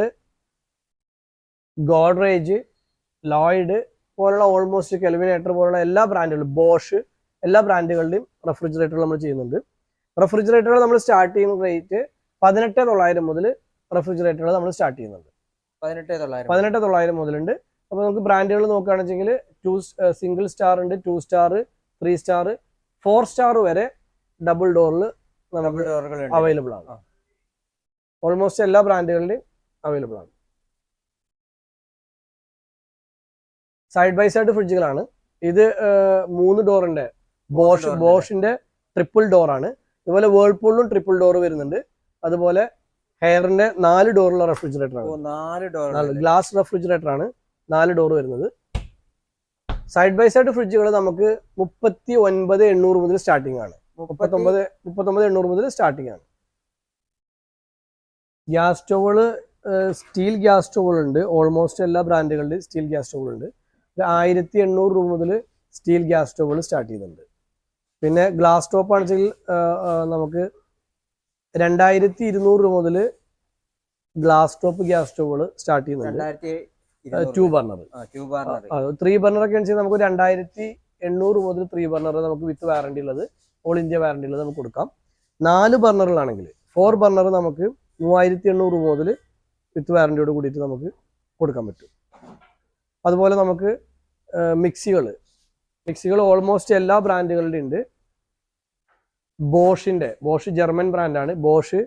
Godrej, Lloyd പോലുള്ള ഓൾമോസ്റ്റ് കെൽവിനേറ്റർ പോലുള്ള എല്ലാ ബ്രാൻഡുകളും, ബോഷ്, എല്ലാ ബ്രാൻഡുകളുടെയും റെഫ്രിജറേറ്ററുകൾ നമ്മൾ ചെയ്യുന്നുണ്ട്. റെഫ്രിജറേറ്ററുകൾ നമ്മൾ സ്റ്റാർട്ട് ചെയ്യുന്ന റേറ്റ് 18,900 മുതൽ റെഫ്രിജറേറ്ററുകൾ നമ്മൾ സ്റ്റാർട്ട് ചെയ്യുന്നുണ്ട്. 18,900 മുതലുണ്ട്. അപ്പോൾ നമുക്ക് ബ്രാൻഡുകൾ നോക്കുകയാണെന്ന് വെച്ചെങ്കിൽ സിംഗിൾ സ്റ്റാർ ഉണ്ട്, 2 സ്റ്റാർ, 3 സ്റ്റാർ, 4 സ്റ്റാർ വരെ ഡബിൾ ഡോറിൽ നമുക്ക് അവൈലബിൾ ആണ്. ഓൾമോസ്റ്റ് എല്ലാ ബ്രാൻഡുകളുടെയും അവൈലബിൾ ആണ്. സൈഡ് ബൈ സൈഡ് ഫ്രിഡ്ജുകളാണ് ഇത്. 3 ഡോറിന്റെ ബോഷിന്റെ ട്രിപ്പിൾ ഡോർ ആണ്. അതുപോലെ വേൾപൂളിലും ട്രിപ്പിൾ ഡോർ വരുന്നുണ്ട്. അതുപോലെ ഹെയറിന്റെ 4 ഡോറുള്ള റെഫ്രിജറേറ്റർ ആണ്. ഗ്ലാസ് റെഫ്രിജറേറ്റർ ആണ്, 4 ഡോർ വരുന്നത്. സൈഡ് ബൈ സൈഡ് ഫ്രിഡ്ജുകൾ നമുക്ക് 39,800 മുതൽ സ്റ്റാർട്ടിംഗ് ആണ്. 39,800 മുതൽ സ്റ്റാർട്ടിംഗ് ആണ്. ഗ്യാസ് സ്റ്റോവുകള്, സ്റ്റീൽ ഗ്യാസ് സ്റ്റോവുകൾ ഉണ്ട്. ഓൾമോസ്റ്റ് എല്ലാ ബ്രാൻഡുകളുടെയും സ്റ്റീൽ ഗ്യാസ് സ്റ്റോവുകൾ ഉണ്ട്. 1,800 രൂപ മുതൽ സ്റ്റീൽ ഗ്യാസ് സ്റ്റോവുകൾ സ്റ്റാർട്ട് ചെയ്യുന്നുണ്ട്. പിന്നെ ഗ്ലാസ് ടോപ്പ് ആണെന്ന് വെച്ചാൽ നമുക്ക് 2,200 രൂപ മുതൽ ഗ്ലാസ് ടോപ്പ് ഗ്യാസ് സ്റ്റോവുകൾ സ്റ്റാർട്ട് ചെയ്യുന്നുണ്ട്. 2 ബർണർ, 3 ബർണർ ഒക്കെ വെച്ചാൽ നമുക്ക് 2,800 മുതൽ 3 ബർണർ നമുക്ക് വിത്ത് വാറണ്ടി ഉള്ളത്, ഓൾ ഇന്ത്യ വാറണ്ടി ഉള്ളത് നമുക്ക് കൊടുക്കാം. 4 ബർണറുകളാണെങ്കിൽ 4 ബർണർ നമുക്ക് 3,800 രൂപ മുതൽ വിത്ത് വാറണ്ടിയോട് കൂടിയിട്ട് നമുക്ക് കൊടുക്കാൻ പറ്റും. അതുപോലെ നമുക്ക് മിക്സികൾ ഓൾമോസ്റ്റ് എല്ലാ ബ്രാൻഡുകളുടെ ഉണ്ട്. ബോഷ് ജർമ്മൻ ബ്രാൻഡാണ്. ബോഷ്,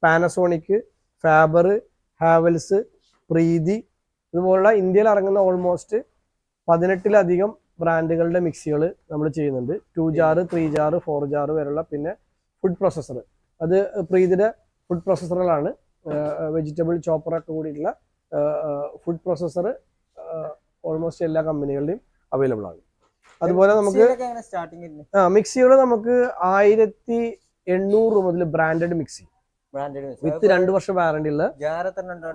പാനസോണിക്, ഫാബർ, ഹാവൽസ്, പ്രീതി, ഇതുപോലുള്ള ഇന്ത്യയിൽ ഇറങ്ങുന്ന ഓൾമോസ്റ്റ് 18ലധികം ബ്രാൻഡുകളുടെ മിക്സികൾ നമ്മൾ ചെയ്യുന്നുണ്ട്. 2 ജാർ, 3 ജാർ, 4 ജാർ വരെയുള്ള. പിന്നെ ഫുഡ് പ്രോസസ്സർ, അത് പ്രീതിയുടെ ഫുഡ് പ്രോസസ്സറുകളാണ്. വെജിറ്റബിൾ ചോപ്പറൊക്കെ കൂടിയിട്ടുള്ള ഫുഡ് പ്രോസസ്സർ ഓൾമോസ്റ്റ് എല്ലാ കമ്പനികളുടെയും അവൈലബിൾ ആണ്. അതുപോലെ നമുക്ക് മിക്സികൾ നമുക്ക് 1,800 മുതൽ ബ്രാൻഡഡ് മിക്സി വിത്ത് 2 വർഷം വാറണ്ടി ഉള്ള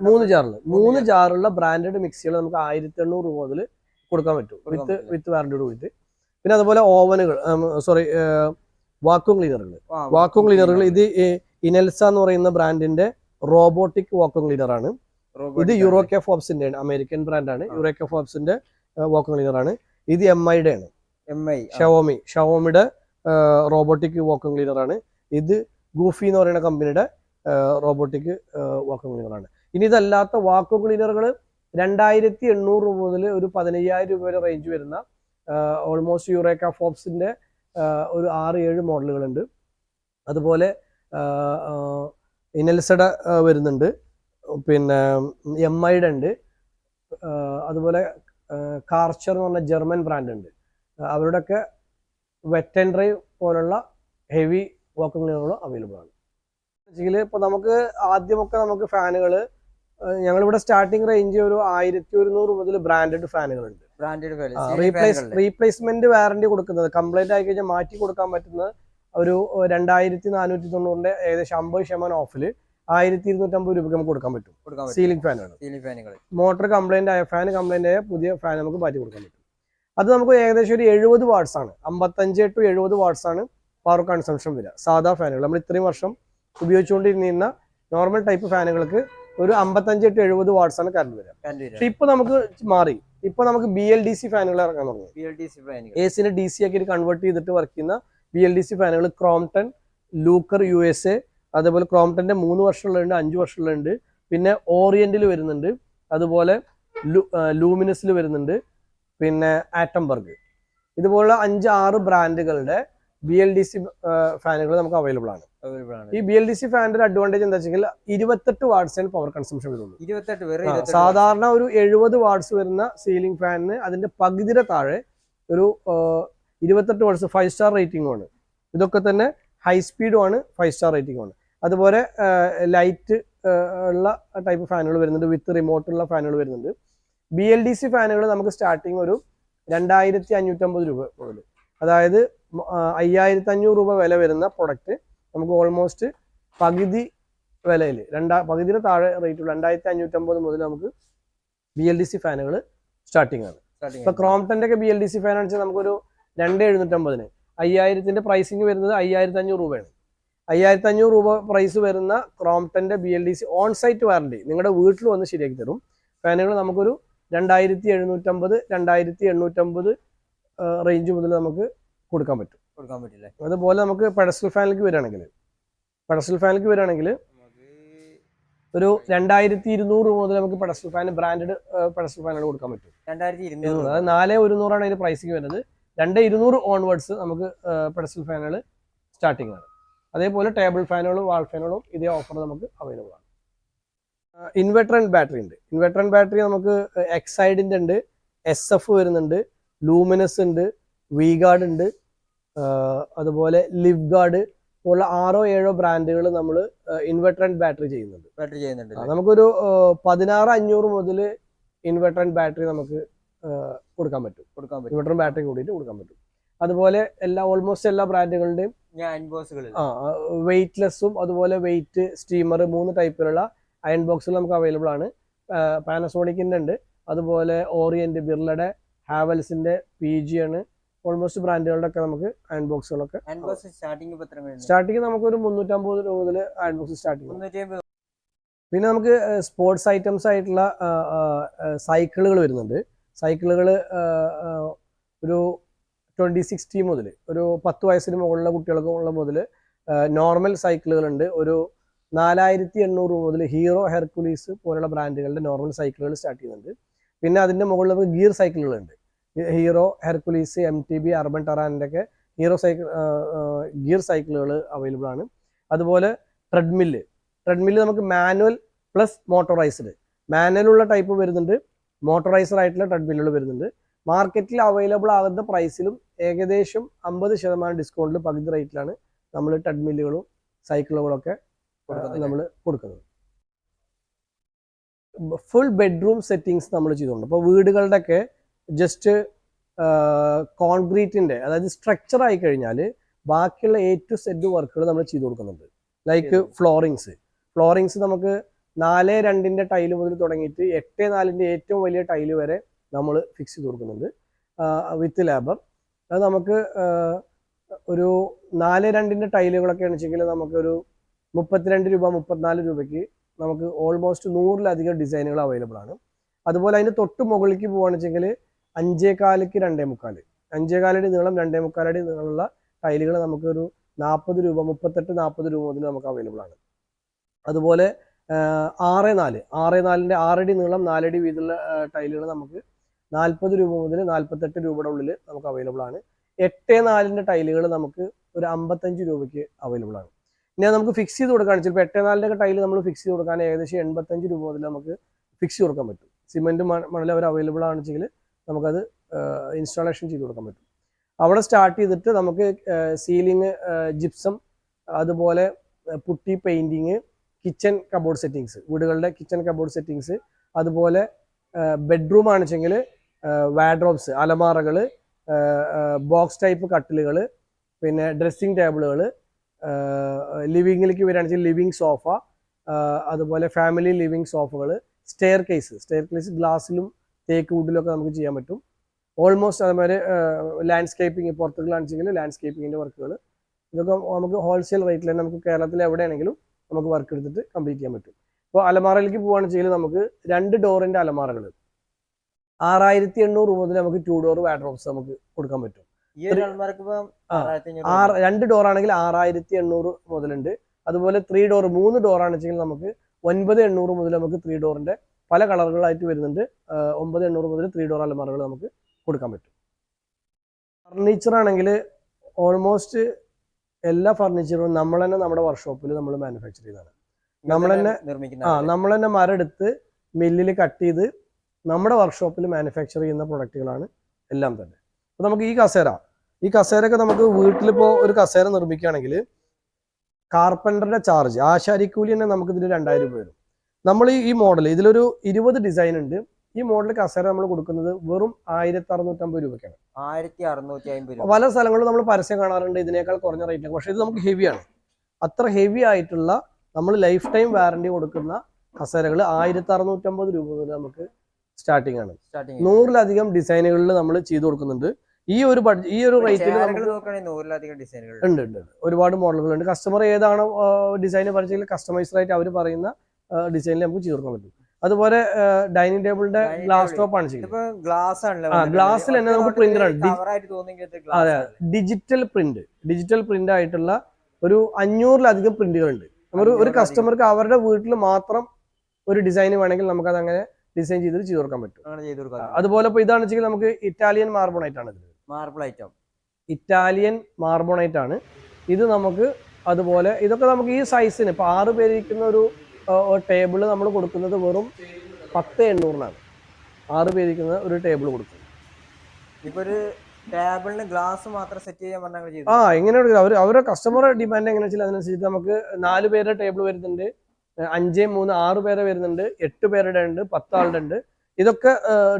3 ജാറുള്ള ബ്രാൻഡഡ് മിക്സികൾ നമുക്ക് 1,800 രൂപ മുതൽ കൊടുക്കാൻ പറ്റും വിത്ത് വാറണ്ടിയോട് കൂടിയിട്ട്. പിന്നെ അതുപോലെ ഓവനുകൾ, വാക്യൂം ക്ലീനറുകൾ. ഇത് ഇനെൽസ എന്ന് പറയുന്ന ബ്രാൻഡിന്റെ റോബോട്ടിക് വാക്യൂം ക്ലീനർ ആണ്. ഇത് യൂറോക്കെ ഫോബ്സിന്റെ ആണ്, അമേരിക്കൻ ബ്രാൻഡാണ്. യൂറോക്കെ ഫോബ്സിന്റെ വാക്യൂം ക്ലീനർ ആണ്. ഇത് MIയുടെ ആണ്, ഷവോമിയുടെ റോബോട്ടിക് വാക്യൂം ക്ലീനർ ആണ്. ഇത് ഗൂഫി എന്ന് പറയുന്ന കമ്പനിയുടെ റോബോട്ടിക് വാക്യൂം ക്ലീനർ ആണ്. ഇനി ഇതല്ലാത്ത വാക്യൂം ക്ലീനറുകൾ 2,800 രൂപ മുതൽ ഒരു 15,000 രൂപ വരെ റേഞ്ച് വരുന്ന ഓൾമോസ്റ്റ് യൂറേക്ക ഫോബ്സിന്റെ ഒരു 6-7 മോഡലുകളുണ്ട്. അതുപോലെ ഇനെൽസയുടെ വരുന്നുണ്ട്, പിന്നെ MIയുടെ ഉണ്ട്. അതുപോലെ കാർച്ചർ എന്ന് പറഞ്ഞ ജർമ്മൻ ബ്രാൻഡ് ഉണ്ട്. അവരുടെയൊക്കെ വെറ്റ് ആൻഡ് ഡ്രൈവ് പോലുള്ള ഹെവി വാക്യൂം ക്ലീനറുകൾ അവൈലബിൾ ആണ്. ഇപ്പോൾ നമുക്ക് ആദ്യമൊക്കെ നമുക്ക് ഫാനുകൾ, ഞങ്ങളിവിടെ സ്റ്റാർട്ടിംഗ് റേഞ്ച് ഒരു 1,100 മുതൽ ബ്രാൻഡഡ് ഫാനുകളുണ്ട്. റീപ്ലേസ്മെന്റ് വാറണ്ടി കൊടുക്കുന്നത്, കംപ്ലൈന്റ് ആയി കഴിഞ്ഞാൽ മാറ്റി കൊടുക്കാൻ പറ്റുന്ന ഒരു 2,490 ഏകദേശം 50% ഓഫിൽ 1,250 രൂപയ്ക്ക് നമുക്ക് കൊടുക്കാൻ പറ്റും. സീലിംഗ് ഫാനുകൾ, മോട്ടർ കംപ്ലൈന്റ് ആയ, ഫാൻ കംപ്ലൈന്റ് ആയ പുതിയ ഫാൻ നമുക്ക് മാറ്റി കൊടുക്കാൻ പറ്റും. അത് നമുക്ക് ഏകദേശം ഒരു 70 വാട്ട്സ് ആണ്, 55 to 70 വാട്ട്സ് ആണ് പവർ കൺസംഷൻ വരിക. സാധാ ഫാനുകൾ നമ്മൾ ഇത്രയും വർഷം ഉപയോഗിച്ചുകൊണ്ടിരുന്ന നോർമൽ ടൈപ്പ് ഫാനുകൾക്ക് ഒരു 55 to 70 വാട്ട്സ് ആണ് കറണ്ട് വരിക. പക്ഷെ ഇപ്പൊ നമുക്ക് മാറി, ഇപ്പൊ നമുക്ക് BLDC ഫാനുകൾ ഇറങ്ങാൻ തുടങ്ങി. AC-നെ DC ആക്കി കൺവേർട്ട് ചെയ്തിട്ട് വർക്ക് ചെയ്യുന്ന BLDC ഫാനുകൾ ക്രോംപ്ടൺ, ലൂക്കർ USA, അതേപോലെ ക്രോംപ്ടന്റെ 3 വർഷമുള്ളതുണ്ട്, 5 വർഷമുള്ളതുണ്ട്. പിന്നെ ഓറിയന്റിൽ വരുന്നുണ്ട്, അതുപോലെ ലൂമിനസിൽ വരുന്നുണ്ട്, പിന്നെ ആറ്റംബർഗ്. ഇതുപോലുള്ള 5-6 ബ്രാൻഡുകളുടെ BLDC ഫാനുകൾ നമുക്ക് അവൈലബിൾ ആണ്. അവൈലബിൾ ആണ്. ഈ BLDC ഫാനിന്റെ ഒരു അഡ്വാൻറ്റേജ് എന്താ വെച്ചാൽ 28 വാട്ട്സ് പവർ കൺസംഷൻ വരുള്ളൂ. 28 സാധാരണ ഒരു 70 വാട്ട്സ് വരുന്ന സീലിംഗ് ഫാനിന് അതിന്റെ പകുതിയുടെ താഴെ ഒരു 28 വാട്ട്സ് 5 സ്റ്റാർ റേറ്റിംഗും ആണ്. ഇതൊക്കെ തന്നെ ഹൈ സ്പീഡും ആണ്, 5 സ്റ്റാർ റേറ്റിംഗും ആണ്. അതുപോലെ ലൈറ്റ് ഉള്ള ടൈപ്പ് ഫാനുകൾ വരുന്നുണ്ട്, വിത്ത് റിമോട്ടുള്ള ഫാനുകൾ വരുന്നുണ്ട്. BLDC ഫാനുകൾ നമുക്ക് സ്റ്റാർട്ടിങ് ഒരു 2550 രൂപ മുതൽ, അതായത് 5500 രൂപ വില വരുന്ന പ്രൊഡക്റ്റ് നമുക്ക് ഓൾമോസ്റ്റ് പകുതി വിലയിൽ പകുതിയുടെ താഴെ റേറ്റുള്ള 2550 മുതൽ നമുക്ക് BLDC ഫാനുകൾ സ്റ്റാർട്ടിങ് ആണ്. ഇപ്പൊ ക്രോംപ്ടന്റെ ഒക്കെ BLDC ഫാൻ ആണെന്ന് വെച്ചാൽ നമുക്കൊരു 2750 5000ന്റെ പ്രൈസിങ് വരുന്നത് 5500 രൂപയാണ്. 5500 രൂപ പ്രൈസ് വരുന്ന ക്രോംപ്ടന്റെ BLDC ഓൺ സൈറ്റ് വാറണ്ടി നിങ്ങളുടെ വീട്ടിൽ വന്ന് ശരിയാക്കി തരും. ഫാനുകൾ നമുക്കൊരു 2750 2850 റേഞ്ച് മുതൽ നമുക്ക് കൊടുക്കാൻ പറ്റില്ല. അതുപോലെ നമുക്ക് പെഡസ്റ്റൽ ഫാനിലേക്ക് വരികയാണെങ്കിൽ ഒരു 2200 മുതൽ നമുക്ക് പെഡസ്റ്റൽ ഫാൻ ബ്രാൻഡഡ് പെഡസ്റ്റൽ ഫാനുകൾ കൊടുക്കാൻ പറ്റും. 2200, അതായത് 4100 അതിന്റെ പ്രൈസിങ് വരുന്നത്. 2200 ഓൺവേർഡ്സ് നമുക്ക് പെഡസ്റ്റൽ ഫാനുകൾ സ്റ്റാർട്ടിംഗ് ആണ്. അതേപോലെ ടേബിൾ ഫാനുകളും വാൾ ഫാനുകളും ഇതേ ഓഫർ നമുക്ക് അവൈലബിൾ ആണ്. ഇൻവെർട്ടർ ആൻഡ് ബാറ്ററി ഉണ്ട്. ഇൻവെർട്ടർ ആൻഡ് ബാറ്ററി നമുക്ക് എക്സൈഡിന്റെ ഉണ്ട്, SF വരുന്നുണ്ട്, ലൂമിനസ് ഉണ്ട്, വി ഗാർഡ് ഉണ്ട്, അതുപോലെ ലിവ് ഗാർഡ് പോലുള്ള 6-7 ബ്രാൻഡുകൾ നമ്മൾ ഇൻവെർട്ടർ ആൻഡ് ബാറ്ററി ചെയ്യുന്നുണ്ട്. നമുക്കൊരു 16500 മുതൽ ഇൻവെർട്ടർ ആൻഡ് ബാറ്ററി നമുക്ക് കൊടുക്കാൻ പറ്റും. ഇൻവെർട്ടറും ബാറ്ററി കൂടിയിട്ട് കൊടുക്കാൻ പറ്റും. അതുപോലെ ഓൾമോസ്റ്റ് എല്ലാ ബ്രാൻഡുകളുടെയും വെയിറ്റ്ലെസ്സും അതുപോലെ വെയിറ്റ് സ്റ്റീമർ 3 ടൈപ്പിലുള്ള അയൺ ബോക്സുകൾ നമുക്ക് അവൈലബിൾ ആണ്. പാനസോണിക്കിന്റെ ഉണ്ട്, അതുപോലെ ഓറിയന്റ്, ബിർലയുടെ, ഹാവൽസിന്റെ, PG ആണ്. ഓൾമോസ്റ്റ് ബ്രാൻഡുകളുടെ ഒക്കെ നമുക്ക് അയൺ ബോക്സുകളൊക്കെ സ്റ്റാർട്ടിങ് നമുക്കൊരു 350 രൂപ മുതൽ അയൺ ബോക്സ് സ്റ്റാർട്ടിങ്. പിന്നെ നമുക്ക് സ്പോർട്സ് ഐറ്റംസ് ആയിട്ടുള്ള സൈക്കിളുകൾ വരുന്നുണ്ട്. സൈക്കിളുകൾ ഒരു 2060 മുതൽ ഒരു 10 വയസ്സിന് മുകളിലുള്ള കുട്ടികൾക്കുള്ള മുതൽ നോർമൽ സൈക്കിളുകളുണ്ട്. ഒരു 4800 രൂപ മുതൽ ഹീറോ, ഹെർക്കുലീസ് പോലുള്ള ബ്രാൻഡുകളുടെ നോർമൽ സൈക്കിളുകൾ സ്റ്റാർട്ട് ചെയ്യുന്നുണ്ട്. പിന്നെ അതിന്റെ മുകളിൽ നമുക്ക് ഗിയർ സൈക്കിളുകളുണ്ട്. ഹീറോ, ഹെർക്കുലീസ്, MTB, അർബൻ ടെറാനിന്റെ ഒക്കെ ഹീറോ സൈക്കിൾ ഗിയർ സൈക്കിളുകൾ അവൈലബിൾ ആണ്. അതുപോലെ ട്രെഡ്മില്ല് നമുക്ക് മാനുവൽ പ്ലസ് മോട്ടോറൈസ്ഡ്, മാനുവലുള്ള ടൈപ്പ് വരുന്നുണ്ട്, മോട്ടോറൈസർ ആയിട്ടുള്ള ട്രെഡ്മില്ലുകൾ വരുന്നുണ്ട്. മാർക്കറ്റിൽ അവൈലബിൾ ആകുന്ന പ്രൈസിലും ഏകദേശം 50% ഡിസ്കൗണ്ടിൽ പകുതി റേറ്റിലാണ് നമ്മൾ ട്രെഡ്മില്ലുകളും സൈക്കിളുകളൊക്കെ നമ്മൾ കൊടുക്കുന്നത്. ഫുൾ ബെഡ്റൂം സെറ്റിങ്സ് നമ്മൾ ചെയ്തിട്ടുണ്ട്. അപ്പോൾ വീടുകളുടെ ഒക്കെ ജസ്റ്റ് കോൺക്രീറ്റിന്റെ, അതായത് സ്ട്രക്ചർ ആയി കഴിഞ്ഞാൽ ബാക്കിയുള്ള A to Z വർക്കുകൾ നമ്മൾ ചെയ്തു കൊടുക്കുന്നുണ്ട്. ലൈക്ക് ഫ്ലോറിങ്സ് നമുക്ക് 4.2 ടൈല് മുതൽ തുടങ്ങിയിട്ട് 8.4 ഏറ്റവും വലിയ ടൈല് വരെ നമ്മൾ ഫിക്സ് ചെയ്ത് കൊടുക്കുന്നുണ്ട് വിത്ത് ലേബർ. അത് നമുക്ക് ഒരു 4.2 ടൈലുകളൊക്കെ ആണെന്നുവെച്ചെങ്കിൽ നമുക്കൊരു 32 രൂപ 34 രൂപയ്ക്ക് നമുക്ക് ഓൾമോസ്റ്റ് 100-ലധികം ഡിസൈനുകൾ അവൈലബിൾ ആണ്. അതുപോലെ അതിന് തൊട്ട് മുകളിലേക്ക് പോകുകയാണെന്ന് വെച്ചെങ്കിൽ 5.4ക്ക് 2.25, 5.4 നീളം 2.25 അടി നീളമുള്ള ടൈലുകൾ നമുക്കൊരു 40 രൂപ 38-40 രൂപ മുതൽ നമുക്ക് അവൈലബിൾ ആണ്. അതുപോലെ 6.4ന്റെ 6 അടി നീളം 4 അടി വീതിയുള്ള ടൈലുകൾ നമുക്ക് 40 രൂപ മുതൽ 48 രൂപയുടെ ഉള്ളിൽ നമുക്ക് അവൈലബിൾ ആണ്. 8.4ന്റെ ടൈലുകൾ നമുക്ക് ഒരു 55 രൂപയ്ക്ക് അവൈലബിൾ ആണ്. ഇനി നമുക്ക് ഫിക്സ് ചെയ്ത് കൊടുക്കുകയാണെന്ന് വെച്ചാൽ ഇപ്പോൾ 8.4ന്റെ ടൈല് നമ്മൾ ഫിക്സ് ചെയ്ത് കൊടുക്കാൻ ഏകദേശം 85 രൂപ മുതൽ നമുക്ക് ഫിക്സ് ചെയ്ത് കൊടുക്കാൻ പറ്റും. സിമെന്റ് മണൽ അവർ അവൈലബിൾ ആണെന്ന് വെച്ചെങ്കിൽ നമുക്കത് ഇൻസ്റ്റാളേഷൻ ചെയ്ത് കൊടുക്കാൻ പറ്റും. അവിടെ സ്റ്റാർട്ട് ചെയ്തിട്ട് നമുക്ക് സീലിംഗ്, ജിപ്സം, അതുപോലെ putty painting, kitchen cupboard settings, വീടുകളുടെ കിച്ചൺ കബോർഡ് സെറ്റിങ്സ്, അതുപോലെ ബെഡ്റൂം ആണെന്ന് വെച്ചെങ്കിൽ വാഡ്രോബ്സ്, അലമാറകൾ, ബോക്സ് ടൈപ്പ് കട്ടിലുകൾ, പിന്നെ ഡ്രസ്സിംഗ് ടേബിളുകൾ, ലിവിങ്ങിലേക്ക് വരികയാണെന്ന് വെച്ചാൽ ലിവിങ് സോഫ, അതുപോലെ ഫാമിലി ലിവിങ് സോഫകൾ, സ്റ്റെയർ കേസ് ഗ്ലാസ്സിലും തേക്ക് വുഡിലൊക്കെ നമുക്ക് ചെയ്യാൻ പറ്റും. ഓൾമോസ്റ്റ് അതുമാതിരി ലാൻഡ്സ്കേപ്പിംഗ്, പുറത്തുകളാണെന്നുവെച്ചെങ്കിൽ ലാൻഡ്സ്കേപ്പിങ്ങിൻ്റെ വർക്കുകൾ, ഇതൊക്കെ നമുക്ക് ഹോൾസെയിൽ റേറ്റിൽ തന്നെ നമുക്ക് കേരളത്തിൽ എവിടെയാണെങ്കിലും നമുക്ക് വർക്ക് എടുത്തിട്ട് കംപ്ലീറ്റ് ചെയ്യാൻ പറ്റും. ഇപ്പോൾ അലമാറയിലേക്ക് പോകുകയാണെന്ന് വെച്ചെങ്കിൽ നമുക്ക് 2 ഡോറിൻ്റെ അലമാറകൾ 6800 രൂപ മുതൽ നമുക്ക് 2 ഡോർ വാഡ്രോബ്സ് നമുക്ക് കൊടുക്കാൻ പറ്റും. 2 ഡോർ ആണെങ്കിൽ 6800 മുതലുണ്ട്. അതുപോലെ 3 ഡോർ 3 ഡോർ ആണെന്ന് വെച്ചെങ്കിൽ നമുക്ക് 9800 മുതൽ നമുക്ക് 3 ഡോറിന്റെ പല കളറുകളായിട്ട് വരുന്നുണ്ട്. 9800 മുതൽ 3 ഡോർ അലമാറകൾ നമുക്ക് കൊടുക്കാൻ പറ്റും. ഫർണിച്ചർ ആണെങ്കിൽ ഓൾമോസ്റ്റ് എല്ലാ ഫർണിച്ചറും നമ്മൾ തന്നെ നമ്മുടെ വർക്ക്ഷോപ്പിൽ നമ്മൾ മാനുഫാക്ചർ ചെയ്തതാണ്. നമ്മൾ തന്നെ മരം എടുത്ത് മില്ലിൽ കട്ട് ചെയ്ത് നമ്മുടെ വർക്ക്ഷോപ്പിൽ മാനുഫാക്ചർ ചെയ്യുന്ന പ്രൊഡക്റ്റുകളാണ് എല്ലാം തന്നെ. അപ്പോൾ നമുക്ക് ഈ കസേരയൊക്കെ നമുക്ക് വീട്ടിലിപ്പോൾ ഒരു കസേര നിർമ്മിക്കുകയാണെങ്കിൽ കാർപ്പൻ്ററുടെ ചാർജ്, ആശാരിക്കൂലി തന്നെ നമുക്ക് ഇതിൽ 2000 രൂപ വരും. നമ്മൾ ഈ മോഡൽ ഇതിലൊരു 20 ഡിസൈൻ ഉണ്ട്. ഈ മോഡൽ കസേര നമ്മൾ കൊടുക്കുന്നത് വെറും 1650 രൂപയ്ക്കാണ്. 1650. പല സ്ഥലങ്ങളിലും നമ്മൾ പരസ്യം കാണാറുണ്ട് ഇതിനേക്കാൾ കുറഞ്ഞ റേറ്റിലാണ്. പക്ഷേ ഇത് നമുക്ക് ഹെവിയാണ്. അത്ര ഹെവി ആയിട്ടുള്ള നമ്മൾ ലൈഫ് ടൈം വാറണ്ടി കൊടുക്കുന്ന കസേരകൾ 1650 രൂപ മുതൽ നമുക്ക് സ്റ്റാർട്ടിംഗ് ആണ്. 100-ലധികം ഡിസൈനുകളിൽ നമ്മൾ ചെയ്തു കൊടുക്കുന്നുണ്ട്. ഈ ഒരു റേറ്റിൽ ഉണ്ട്. ഒരുപാട് മോഡലുകളുണ്ട്. കസ്റ്റമർ ഏതാണോ ഡിസൈൻ പറഞ്ഞെങ്കിൽ കസ്റ്റമൈസ്ഡ് ആയിട്ട് അവർ പറയുന്ന ഡിസൈനിൽ നമുക്ക് ചെയ്തു കൊടുക്കാൻ പറ്റും. അതുപോലെ ഡൈനിങ് ടേബിളിന്റെ ഗ്ലാസ് ടോപ്പ് ആണ് ചെയ്യുന്നത്. ഗ്ലാസ്സിൽ തന്നെ നമുക്ക് പ്രിന്റർ ആണ്. അതെ, ഡിജിറ്റൽ പ്രിന്റ് ആയിട്ടുള്ള ഒരു 500-ലധികം പ്രിന്റുകളുണ്ട്. ഒരു കസ്റ്റമർക്ക് അവരുടെ വീട്ടിൽ മാത്രം ഒരു ഡിസൈൻ വേണമെങ്കിൽ നമുക്കത് അങ്ങനെ ഡിസൈൻ ചെയ്ത് കൊടുക്കാൻ പറ്റും. അതുപോലെ ഇപ്പൊ ഇതാണ് വെച്ചെങ്കിൽ നമുക്ക് ഇറ്റാലിയൻ മാർബോണൈറ്റ് ആണ്. ഇറ്റാലിയൻ മാർബോണൈറ്റ് ആണ് ഇത്. നമുക്ക് അതുപോലെ ഇതൊക്കെ നമുക്ക് ഈ സൈസിന് ഇപ്പൊ 6 പേരിരിക്കുന്ന ഒരു ടേബിള് നമ്മൾ കൊടുക്കുന്നത് വെറും 10,800-നാണ്. 6 പേരിരിക്കുന്ന ഒരു ടേബിൾ കൊടുക്കുന്നത്. ഇപ്പൊ ഒരു ടേബിളിന് ഗ്ലാസ് മാത്രം സെറ്റ് ചെയ്യാൻ പറഞ്ഞാൽ എങ്ങനെയാണ് അവരുടെ കസ്റ്റമർ ഡിമാൻഡ് എങ്ങനെ വെച്ചാൽ അതിനനുസരിച്ച് നമുക്ക് 4 പേരുടെ ടേബിൾ വരുന്നുണ്ട്, 5, 3, 6 പേരെ വരുന്നുണ്ട്, 8 പേരുടെ ഉണ്ട്, 10 ആളുടെ ഉണ്ട്. ഇതൊക്കെ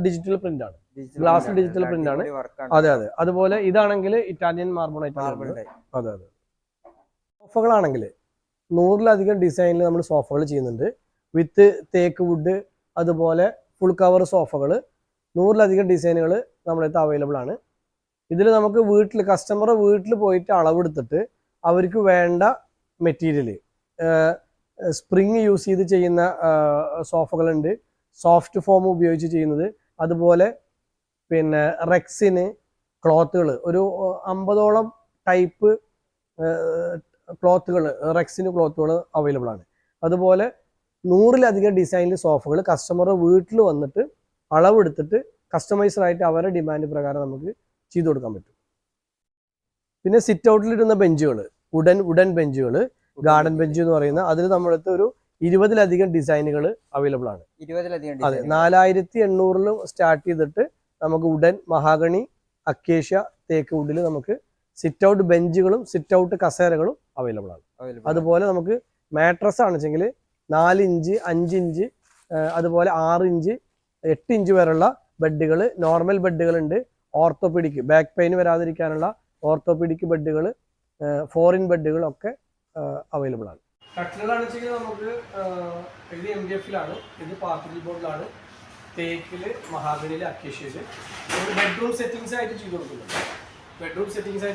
ഡിജിറ്റൽ പ്രിന്റ് ആണ്. ഗ്ലാസ് ഡിജിറ്റൽ പ്രിന്റ് ആണ്. അതെ. അതുപോലെ ഇതാണെങ്കിൽ ഇറ്റാലിയൻ മാർബോണൈറ്റ്. അതെ. സോഫകളാണെങ്കിൽ 100-ലധികം ഡിസൈനിൽ നമ്മൾ സോഫകൾ ചെയ്യുന്നുണ്ട്. വിത്ത് തേക്ക് വുഡ്, അതുപോലെ ഫുൾ കവർ സോഫകൾ 100-ലധികം ഡിസൈനുകൾ നമ്മളടുത്ത് അവൈലബിൾ ആണ്. ഇതിൽ നമുക്ക് കസ്റ്റമർ വീട്ടിൽ പോയിട്ട് അളവെടുത്തിട്ട് അവർക്ക് വേണ്ട മെറ്റീരിയൽ സ്പ്രിങ് യൂസ് ചെയ്ത് ചെയ്യുന്ന സോഫകളുണ്ട്, സോഫ്റ്റ് ഫോം ഉപയോഗിച്ച് ചെയ്യുന്നത്. അതുപോലെ പിന്നെ റെക്സിന് ക്ലോത്തുകൾ ഒരു 50ഓളം ടൈപ്പ് ക്ലോത്തുകൾ, റെക്സിന് ക്ലോത്തുകൾ അവൈലബിൾ ആണ്. അതുപോലെ 100-ലധികം ഡിസൈനിൽ സോഫകൾ കസ്റ്റമർ വീട്ടിൽ വന്നിട്ട് അളവെടുത്തിട്ട് കസ്റ്റമൈസ്ഡ് ആയിട്ട് അവരുടെ ഡിമാൻഡ് പ്രകാരം നമുക്ക് ചെയ്തു കൊടുക്കാൻ പറ്റും. പിന്നെ സിറ്റ് ഔട്ടിലിരുന്ന ബെഞ്ചുകൾ, വുഡൻ ബെഞ്ചുകൾ, ഗാർഡൻ ബെഞ്ച് എന്ന് പറയുന്ന അതിൽ നമ്മളടുത്ത് ഒരു 20-ലധികം ഡിസൈനുകൾ അവൈലബിൾ ആണ്. 20-ലധികം. അതെ, 4800 സ്റ്റാർട്ട് ചെയ്തിട്ട് നമുക്ക് വുഡൻ, മഹാഗണി, അക്കേഷ്യ, തേക്ക് വുഡിൽ നമുക്ക് സിറ്റ് ഔട്ട് ബെഞ്ചുകളും സിറ്റ് ഔട്ട് കസേരകളും അവൈലബിൾ ആണ്. അതുപോലെ നമുക്ക് മാട്രസ് ആണെച്ചെങ്കിൽ 4 ഇഞ്ച്, 5 ഇഞ്ച്, അതുപോലെ 6 ഇഞ്ച്, 8 ഇഞ്ച് വരെയുള്ള ബെഡുകൾ, നോർമൽ ബെഡുകളുണ്ട്. ഓർത്തോപീഡിക്, ബാക്ക് പെയിൻ വരാതിരിക്കാനുള്ള ഓർത്തോപീഡിക് ബെഡുകൾ, 4-in ബെഡുകളൊക്കെ അവൈലബിൾ ആണ്. കട്ടിലുകളാണെന്ന് നമുക്ക് ഇത് MDF-ലാണ്, ഇത് പാർട്ടിക്കൽ ബോർഡിലാണ്, തേക്കില്, മഹാഗണിയില്, അക്കേഷ്യയില്. ഒരു ബെഡ്റൂം സെറ്റിംഗ്സ് ആയിട്ട് ചെയ്ത് കൊടുക്കുന്നുണ്ട്.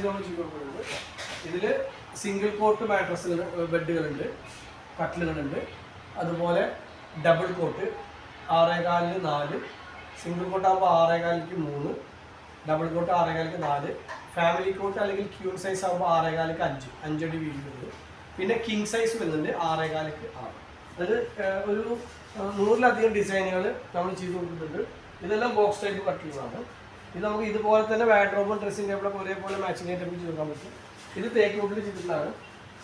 നമ്മൾ ചെയ്ത് കൊടുക്കുന്നുണ്ട്. ഇതിൽ സിംഗിൾ കോട്ട് മാട്രസുകൾ, ബെഡുകളുണ്ട്, കട്ടിലുകളുണ്ട്. അതുപോലെ ഡബിൾ കോട്ട് 6.25-ന് 4, സിംഗിൾ കോട്ട് ആകുമ്പോൾ 6.25-ക്ക് 3, ഡബിൾ കോട്ട് 6.25-ക്ക് 4, ഫാമിലി കോട്ട് അല്ലെങ്കിൽ ക്യൂൺ സൈസ് ആകുമ്പോൾ 6.25-ക്ക് 5, 5 അടി വീതിയുണ്ട്. പിന്നെ കിങ് സൈസ് വരുന്നുണ്ട് 6.25-ക്ക് 6. അത് ഒരു 100-ലധികം ഡിസൈനുകൾ നമ്മൾ ചെയ്ത് കൊടുക്കുന്നുണ്ട്. ഇതെല്ലാം ബോക്സ് ടൈപ്പ് കട്ടിലുകളാണ്. ഇത് നമുക്ക് ഇതുപോലെ തന്നെ വാർഡ്രോബും ഡ്രസ്സിംഗ് ടേബിളൊക്കെ ഒരേപോലെ മാച്ചിങ് ആയിട്ട് നമുക്ക് ചെയ്തെടുക്കാൻ പറ്റും. ഇത് തേക്ക് വുഡിൽ ചെയ്തിട്ടുള്ളതാണ്.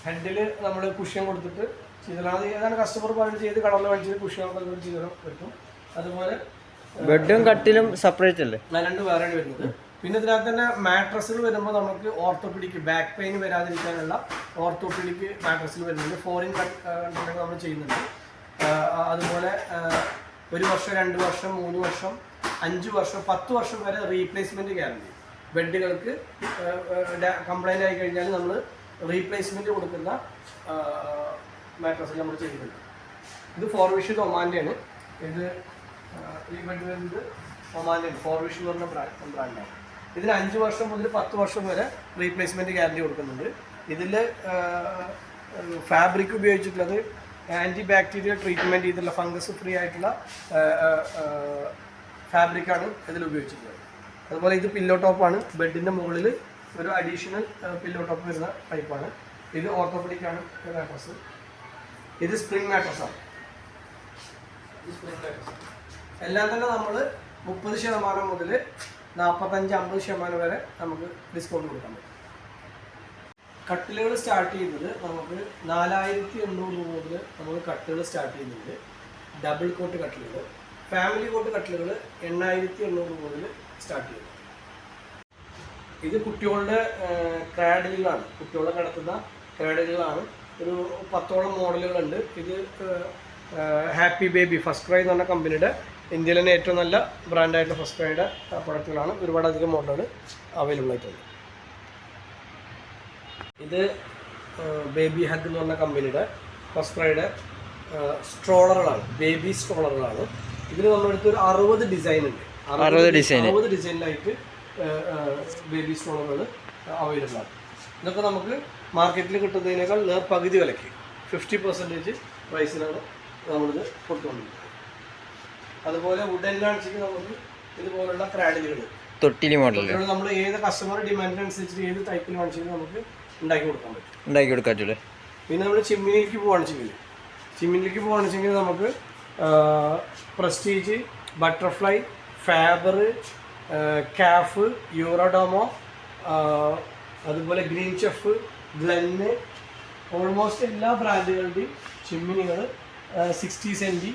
ഹെഡിൽ നമ്മൾ കുഷ്യൻ കൊടുത്തിട്ട് ചെയ്തിട്ടുള്ളത്. ഏതാണ് കസ്റ്റമർ പറഞ്ഞ് ചെയ്ത് കടലിൽ മേടിച്ചത് കുഷ്യനൊക്കെ ചെയ്ത് പറ്റും. അതുപോലെ ബെഡും കട്ടിലും സെപ്പറേറ്റ് അല്ലേ, 2 വേറെയാണ് വരുന്നത്. പിന്നെ ഇതിനകത്ത് തന്നെ മാട്രസുകൾ വരുമ്പോൾ നമുക്ക് ഓർത്തോപീഡിക്, ബാക്ക് പെയിൻ വരാതിരിക്കാനുള്ള ഓർത്തോപീഡിക് മാട്രസുകൾ വരുന്നുണ്ട്. 4-in നമ്മൾ ചെയ്യുന്നുണ്ട്. അതുപോലെ 1 വർഷം, 2 വർഷം, 3 വർഷം, 5 വർഷം, 10 വർഷം വരെ റീപ്ലേസ്മെന്റ് ഗ്യാരണ്ടി. ബെഡുകൾക്ക് കംപ്ലൈന്റ് ആയി കഴിഞ്ഞാൽ നമ്മൾ റീപ്ലേസ്മെന്റ് കൊടുക്കുന്ന മാട്രസ് നമ്മൾ ചെയ്യുന്നുണ്ട്. ഇത് ഫോർവിഷ് ഒമാൻ്റെ ആണ്. ഇത് ഈ ബെഡ് വരുന്നത് ഒമാൻ്റെ ആണ്. ഫോർവിഷ് എന്ന് പറഞ്ഞ ബ്രാൻഡാണ്. ഇതിന് 5 വർഷം മുതൽ 10 വർഷം വരെ റീപ്ലേസ്മെന്റ് ഗ്യാരണ്ടി കൊടുക്കുന്നുണ്ട്. ഇതിൽ ഫാബ്രിക് ഉപയോഗിച്ചിട്ടുള്ളത് ആൻറ്റി ബാക്ടീരിയൽ ട്രീറ്റ്മെൻറ്റ് ചെയ്തിട്ടുള്ള ഫംഗസ് ഫ്രീ ആയിട്ടുള്ള ഫാബ്രിക്കാണ് ഇതിൽ ഉപയോഗിച്ചിട്ടുള്ളത്. അതുപോലെ ഇത് പില്ലോ ടോപ്പാണ്. ബെഡിൻ്റെ മുകളിൽ ഒരു അഡീഷണൽ പില്ലോ ടോപ്പ് വരുന്ന ടൈപ്പാണ്. ഇത് ഓർത്തോപെഡിക്കാണ് മാട്രസ്. ഇത് സ്പ്രിംഗ് മാട്രസാണ്. എല്ലാം തന്നെ നമ്മൾ 30% മുതൽ 45-50% വരെ നമുക്ക് ഡിസ്കൗണ്ട് കൊടുക്കാൻ പറ്റും. കട്ടിലുകൾ സ്റ്റാർട്ട് ചെയ്യുന്നത് നമുക്ക് 4800 രൂപ മുതൽ നമുക്ക് കട്ടിലുകൾ സ്റ്റാർട്ട് ചെയ്യുന്നുണ്ട്. ഡബിൾ കോട്ട് കട്ടിലുകൾ. ഫാമിലി കോട്ട് കട്ടിലുകൾ 8800 രൂപ മുതൽ സ്റ്റാർട്ട് ചെയ്യുന്നത്. ഇത് കുട്ടികളുടെ ക്രാഡിലുകളാണ്, കുട്ടികളെ കിടത്തുന്ന ക്രാഡിലുകളാണ്. ഒരു 10ഓളം മോഡലുകളുണ്ട്. ഇത് ഹാപ്പി ബേബി ഫസ്റ്റ് ക്രൈ എന്ന് പറഞ്ഞ കമ്പനിയുടെ ഇന്ത്യയിലെ തന്നെ ഏറ്റവും നല്ല ബ്രാൻഡായിട്ടുള്ള ഫസ്റ്റ് ക്രൈയുടെ പ്രൊഡക്റ്റുകളാണ്. ഒരുപാടധികം മോഡലുകൾ അവൈലബിൾ ആയിട്ടുണ്ട്. ഇത് ബേബി ഹഗ് എന്ന് പറഞ്ഞ കമ്പനിയുടെ ഫസ്റ്റ് ക്രൈയുടെ സ്ട്രോളറുകളാണ്, ബേബി സ്ട്രോളറുകളാണ്. ഇതിൽ നമ്മളെടുത്ത് ഒരു 60 ഡിസൈൻ ഉണ്ട്. 60 ഡിസൈനിലായിട്ട് ബേബി സ്ട്രോളറുകൾ അവൈലബിൾ ആണ്. ഇതൊക്കെ നമുക്ക് മാർക്കറ്റിൽ കിട്ടുന്നതിനേക്കാൾ പകുതി വിലയ്ക്ക് 50% പ്രൈസിനാണ് നമ്മളിത് കൊടുത്തുകൊണ്ടിരിക്കുന്നത്. അതുപോലെ വുഡനിലാണെങ്കിൽ നമുക്ക് ഇതുപോലുള്ള ക്രാഡിലുകൾ, തൊട്ടിലി മോഡലുകൾ നമ്മൾ ഏത് കസ്റ്റമർ ഡിമാൻഡിനനുസരിച്ച് ഏത് ടൈപ്പിൽ വാങ്ങിച്ചാലും നമുക്ക് ഉണ്ടാക്കി കൊടുക്കാൻ പറ്റും, ഉണ്ടാക്കി കൊടുക്കാറ്റുള്ളൂ. പിന്നെ നമ്മൾ ചിമ്മിനിലേക്ക് പോവാണെച്ചെങ്കിൽ നമുക്ക് പ്രസ്റ്റീജ്, ബട്ടർഫ്ലൈ, ഫാബർ, കാഫ്, യൂറോഡോമോ, അതുപോലെ ഗ്രീൻ ചെഫ്, ഗ്ലെന്ന്, ഓൾമോസ്റ്റ് എല്ലാ ബ്രാൻഡുകളുടെയും ചിമ്മിനികൾ 60 സെൻറ്റി,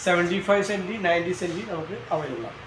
75 സെൻറ്റി, 90 സെൻറ്റി നമുക്ക് അവൈലബിൾ ആണ്.